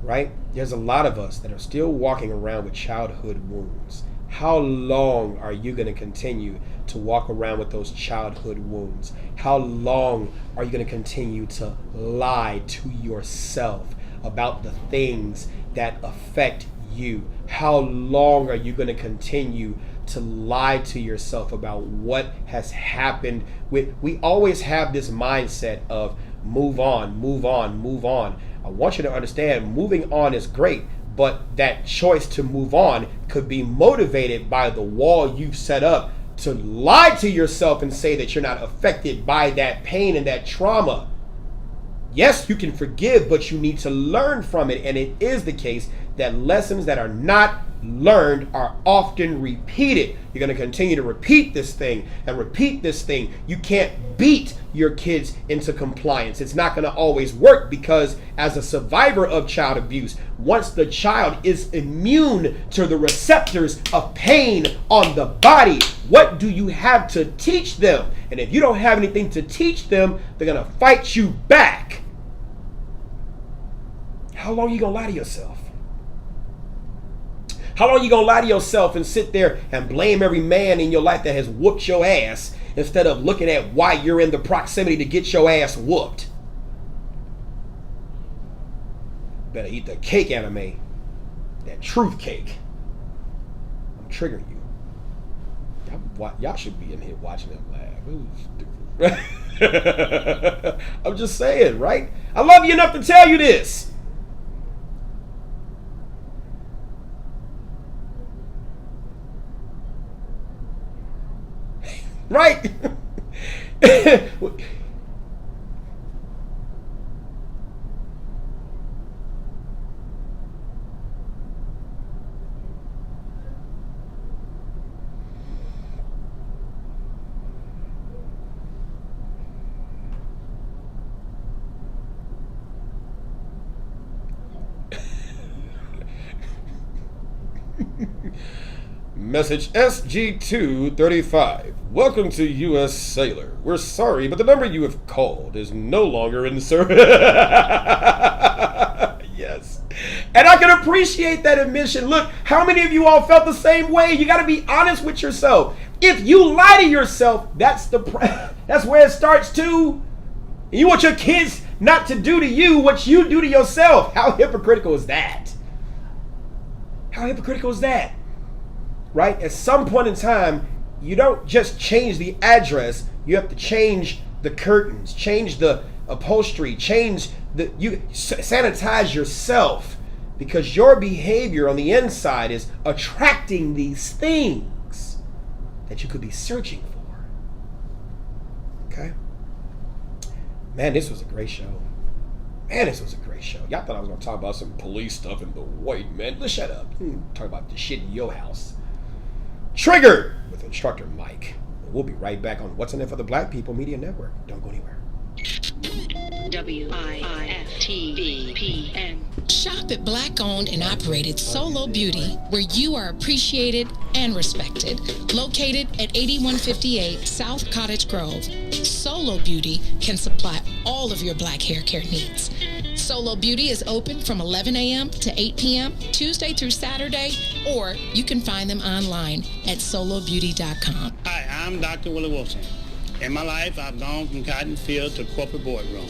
Right? There's a lot of us that are still walking around with childhood wounds. How long are you going to continue to walk around with those childhood wounds? How long are you going to continue to lie to yourself about the things that affect you? How long are you going to continue to lie to yourself about what has happened? We always have this mindset of move on. I want you to understand moving on is great, but that choice to move on could be motivated by the wall you've set up to lie to yourself and say that you're not affected by that pain and that trauma. Yes, you can forgive, but you need to learn from it. And it is the case that lessons that are not learned are often repeated. You're going to continue to repeat this thing and repeat this thing. You can't beat your kids into compliance. It's not going to always work, because as a survivor of child abuse, once the child is immune to the receptors of pain on the body, what do you have to teach them? And if you don't have anything to teach them, they're going to fight you back. How long are you going to lie to yourself? How long are you going to lie to yourself and sit there and blame every man in your life that has whooped your ass instead of looking at why you're in the proximity to get your ass whooped? Better eat the cake, anime. That truth cake. I'm triggering you. Y'all should be in here watching it laugh. I'm just saying, right? I love you enough to tell you this. Right? Message SG235. Welcome to U.S. Sailor. We're sorry, but the number you have called is no longer in service. Yes. And I can appreciate that admission. Look, how many of you all felt the same way? You got to be honest with yourself. If you lie to yourself, that's where it starts too. You want your kids not to do to you what you do to yourself. How hypocritical is that? How hypocritical is that? Right? At some point in time, you don't just change the address, you have to change the curtains, change the upholstery, sanitize yourself, because your behavior on the inside is attracting these things that you could be searching for. Okay? Man, this was a great show. Y'all thought I was going to talk about some police stuff in the white, man. Let's shut up. Talk about the shit in your house. Triggered with Instructor Mike. We'll be right back on What's in It for the Black People Media Network. Don't go anywhere. WIFTVPN. Shop at Black-owned and operated Solo Beauty, where you are appreciated and respected. Located at 8158 South Cottage Grove, Solo Beauty can supply all of your black hair care needs. Solo Beauty is open from 11 a.m. to 8 p.m. Tuesday through Saturday, or you can find them online at solobeauty.com. Hi, I'm Dr. Willie Wilson. In my life, I've gone from cotton field to corporate boardroom.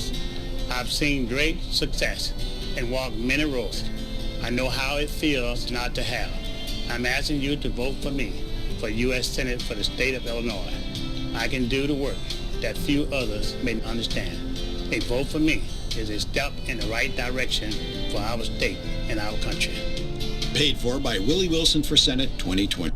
I've seen great success and walked many roads. I know how it feels not to have. I'm asking you to vote for me for U.S. Senate for the state of Illinois. I can do the work that few others may understand. A vote for me is a step in the right direction for our state and our country. Paid for by Willie Wilson for Senate 2020.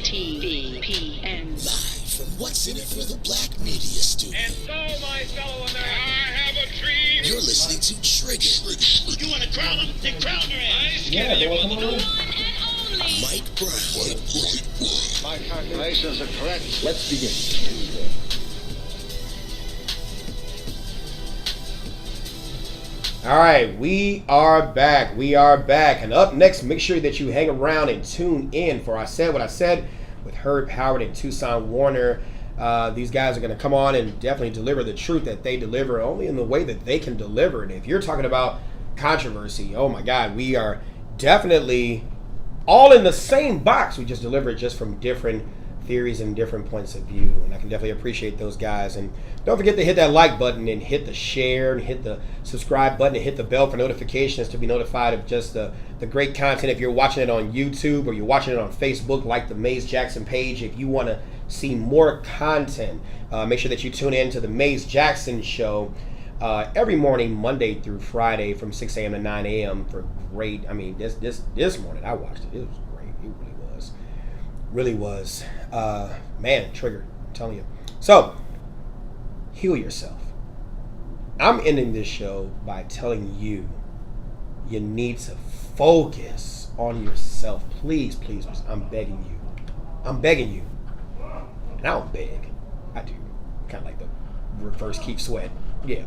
WIFTVPN. Live from What's In It for the Black Media Studio. And so, my fellow Americans, I have a dream. You're listening to Triggered. You want to crown him? Then crown your ass. Yeah, they want to Mike Brown. My calculations are correct. Let's begin. All right, we are back. And up next, make sure that you hang around and tune in for I Said What I Said with Herb Howard and Tucson Warner. These guys are going to come on and definitely deliver the truth that they deliver only in the way that they can deliver it. If you're talking about controversy, oh my God, we are definitely all in the same box. We just deliver it just from different theories and different points of view, and I can definitely appreciate those guys. And don't forget to hit that like button and hit the share and hit the subscribe button and hit the bell for notifications to be notified of just the great content. If you're watching it on YouTube or you're watching it on Facebook, like the Maze Jackson page. If you want to see more content, make sure that you tune in to the Maze Jackson Show every morning, Monday through Friday from 6 a.m. to 9 a.m. for great, I mean, this morning I watched it. It was great. It really was. Man, triggered, I'm telling you. So, heal yourself. I'm ending this show by telling you need to focus on yourself. Please, I'm begging you. And I don't beg. I do. Kind of like the reverse Keith Sweat. Yeah.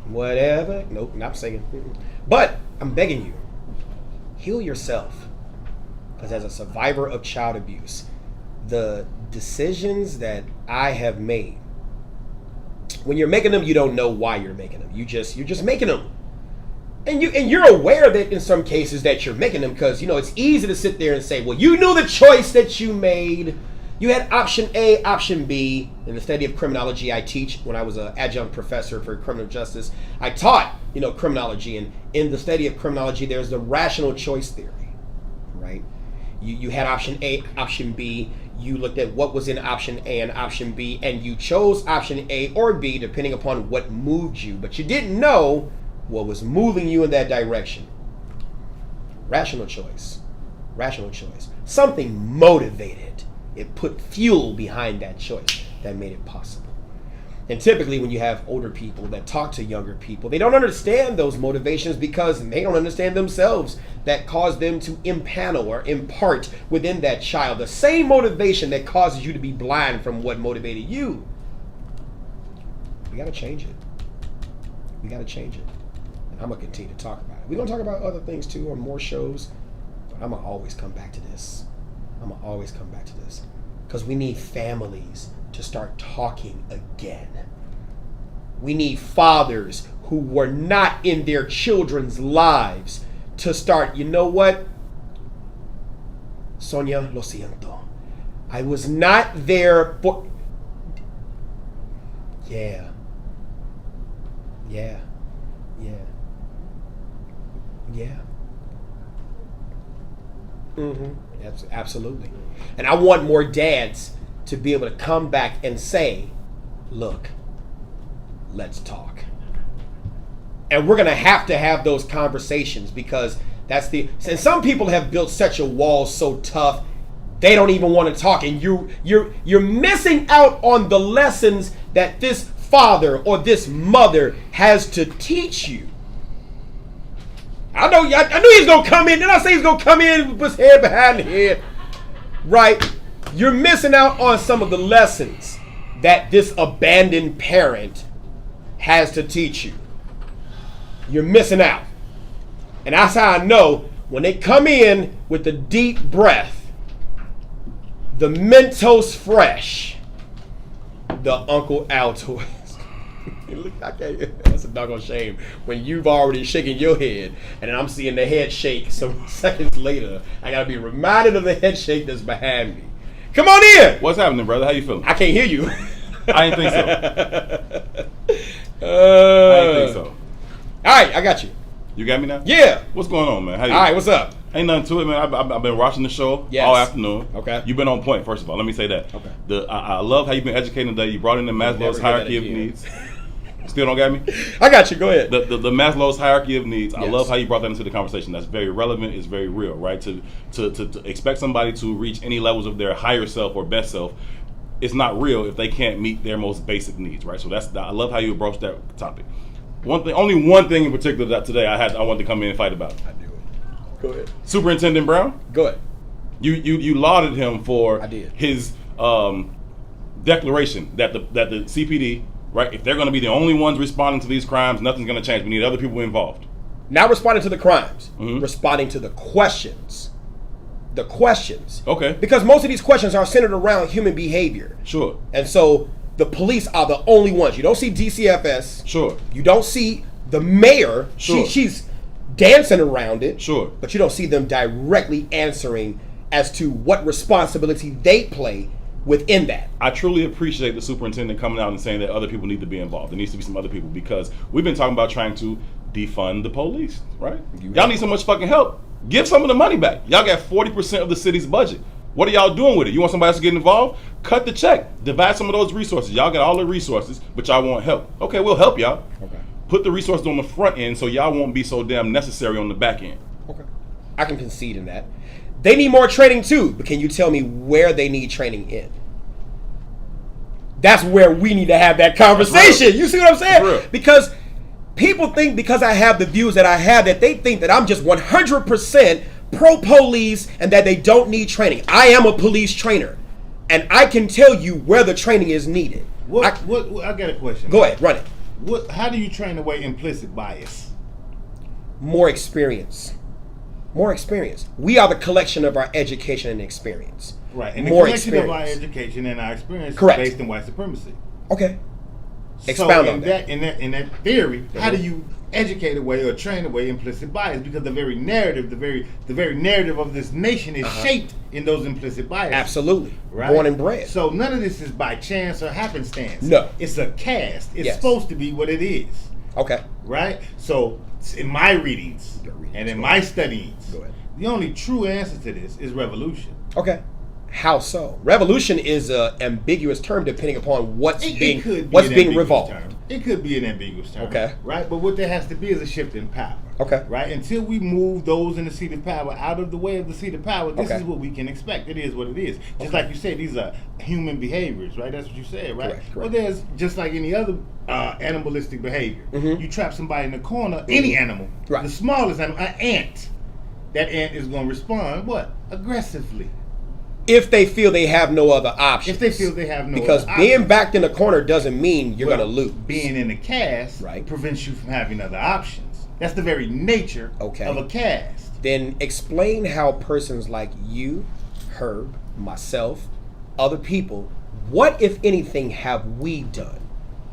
Whatever. Nope, not singing. But I'm begging you. Heal yourself. Because as a survivor of child abuse, the decisions that I have made, when you're making them, you don't know why you're making them. You're just making them. And you're aware that in some cases that you're making them because, it's easy to sit there and say, well, you knew the choice that you made. You had option A, option B. In the study of criminology I teach, when I was an adjunct professor for criminal justice, I taught, criminology. And in the study of criminology, there's the rational choice theory, right? You had option A, option B. You looked at what was in option A and option B, and you chose option A or B depending upon what moved you. But you didn't know what was moving you in that direction. Rational choice. Something motivated. It put fuel behind that choice that made it possible. And typically when you have older people that talk to younger people, they don't understand those motivations because they don't understand themselves that cause them to impanel or impart within that child the same motivation that causes you to be blind from what motivated you. We got to change it. And I'm going to continue to talk about it. We're going to talk about other things too on more shows, but I'm going to always come back to this. Because we need families to start talking again. We need fathers who were not in their children's lives to start, you know what? Sonia, lo siento. I was not there for... Yeah. Absolutely. And I want more dads to be able to come back and say, look, let's talk. And we're going to have those conversations because and some people have built such a wall so tough, they don't even want to talk. And you're missing out on the lessons that this father or this mother has to teach you. I knew he's going to come in. Didn't I say he's going to come in with his head behind the head? Right? You're missing out on some of the lessons that this abandoned parent has to teach you. You're missing out. And that's how I know when they come in with the deep breath, the Mentos Fresh, the Uncle Altoids. That's a doggone shame when you've already shaken your head and then I'm seeing the head shake some seconds later. I gotta be reminded of the head shake that's behind me. Come on in. What's happening, brother? How you feeling? I can't hear you. I ain't think so. I ain't think so. All right, I got you. You got me now? Yeah. What's going on, man? How you? All right, what's up? Ain't nothing to it, man. I've been watching the show all afternoon. Okay. You've been on point, first of all. Let me say that. Okay. I love how you've been educating today. You brought in the Maslow's hierarchy of needs. Still don't got me? I got you. Go ahead. The Maslow's hierarchy of needs. Yes. I love how you brought that into the conversation. That's very relevant. It's very real, right? To expect somebody to reach any levels of their higher self or best self, it's not real if they can't meet their most basic needs, right? So I love how you approached that topic. Only one thing in particular that today I wanted to come in and fight about. I do it. Go ahead. Superintendent Brown. Go ahead. You lauded him for I did. His declaration that the CPD, right, if they're going to be the only ones responding to these crimes, nothing's going to change. We need other people involved. Not responding to the crimes, responding to the questions. The questions. Okay. Because most of these questions are centered around human behavior. Sure. And so the police are the only ones. You don't see DCFS. Sure. You don't see the mayor. Sure. She's dancing around it. Sure. But you don't see them directly answering as to what responsibility they play within that. I truly appreciate the superintendent coming out and saying that other people need to be involved. There needs to be some other people because we've been talking about trying to defund the police, right? Y'all need so much fucking help. Give some of the money back. Y'all got 40% of the city's budget. What are y'all doing with it? You want somebody else to get involved? Cut the check. Divide some of those resources. Y'all got all the resources, but y'all want help. Okay, we'll help y'all. Okay. Put the resources on the front end so y'all won't be so damn necessary on the back end. Okay. I can concede in that. They need more training too, but can you tell me where they need training in? That's where we need to have that conversation. You see what I'm saying? Because people think because I have the views that I have that they think that I'm just 100% pro-police and that they don't need training. I am a police trainer, and I can tell you where the training is needed. I got a question. Go ahead, run it. How do you train away implicit bias? More experience. More experience. We are the collection of our education and experience. Right, and the more collection experience of our education and our experience Correct. is based in white supremacy. Okay. Expound on that. In that theory, how do you educate away or train away implicit bias? Because the very narrative, the very narrative of this nation is shaped in those implicit biases. Absolutely. Right? Born and bred. So none of this is by chance or happenstance. No. It's a cast. It's supposed to be what it is. Okay. Right? So in my readings and in my studies, the only true answer to this is revolution. Okay. How so? Revolution is an ambiguous term depending upon what's being revolved. It could be an ambiguous term. Okay. Right? But what there has to be is a shift in power. Okay. Right? Until we move those in the seat of power out of the way of the seat of power, this is what we can expect. It is what it is. Just like you said, these are human behaviors, right? That's what you said, right? Correct. Well, there's just like any other animalistic behavior. You trap somebody in the corner, any animal, the smallest animal, an ant, that ant is going to respond, what? Aggressively. If they feel they have no other options. If they feel they have no because other being options. backed in the corner doesn't mean you're going to lose. Being in the cast prevents you from having other options. That's the very nature of a cast. Then explain how persons like you, Herb, myself, other people, what if anything have we done?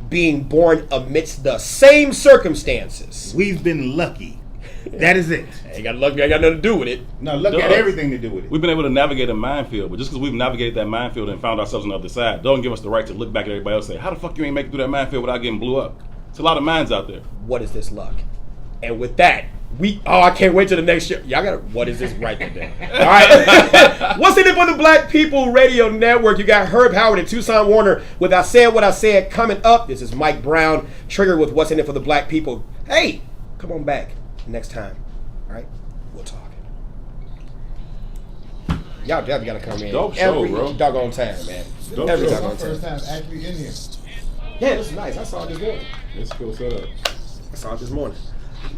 Being born amidst the same circumstances. We've been lucky. That is it. Ain't got luck. Ain't got nothing to do with it. No, luck got everything to do with it. We've been able to navigate a minefield, but just because we've navigated that minefield and found ourselves on the other side, don't give us the right to look back at everybody else and say, how the fuck you ain't make it through that minefield without getting blew up? It's a lot of mines out there. What is this luck? And with that, I can't wait till the next show. Y'all gotta, what is this right there? All right. What's in it for the Black People Radio Network? You got Herb Howard and Tucson Warner with I Said What I Said coming up. This is Mike Brown, triggered with What's in it for the Black People. Hey, come on back next time. All right, we'll talk. Y'all definitely gotta come in Dope show, every bro. doggone time, man. Dope every show. doggone time. First time actually in here. Yeah, this is nice. I saw it this morning. Let's go set up. I saw it this morning.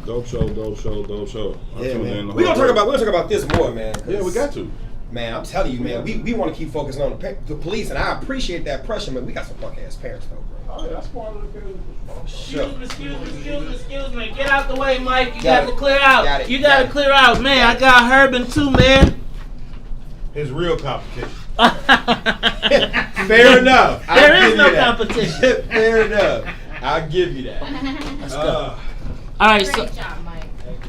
Dope show, dope show, dope show. Yeah, man. We're gonna talk about this more, man. Yeah, we got to. Man, I'm telling you, man, we want to keep focusing on the police, and I appreciate that pressure, man. We got some punk ass parents though, bro. Oh, yeah, that's part of the good. Sure. Excuse me. Get out the way, Mike. You got to clear out. You got to clear out, man. I got Herbin too, man. His real competition. Fair enough. There is no competition. Fair enough. I'll give you that. Let's go. All right, so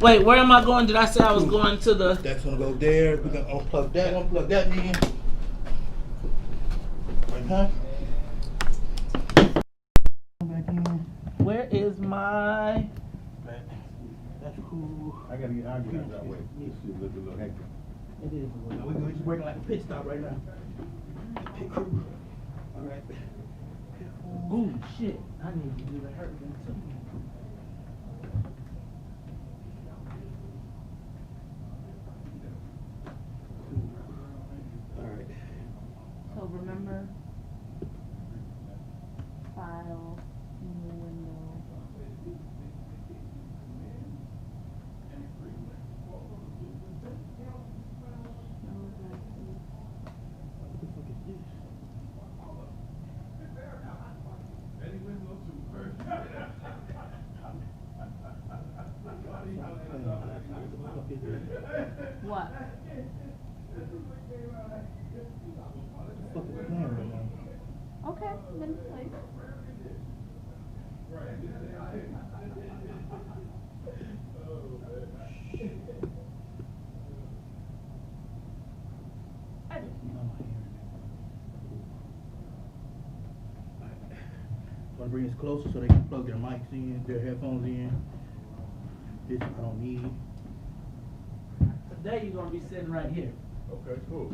wait, where am I going? Did I say I was going to the? That's gonna go there. We're gonna unplug that in. Huh? Where is my? That's cool. I gotta get out that way. It's a little hectic. It is. We're just working like a pit stop right now. Pit crew. All right. Oh shit! I need to do the hurt too. All right. So remember, file, new window. What? Okay, then play. Want to bring this closer so they can plug their mics in, their headphones in. This I don't need. Today you're gonna be sitting right here. Okay, cool.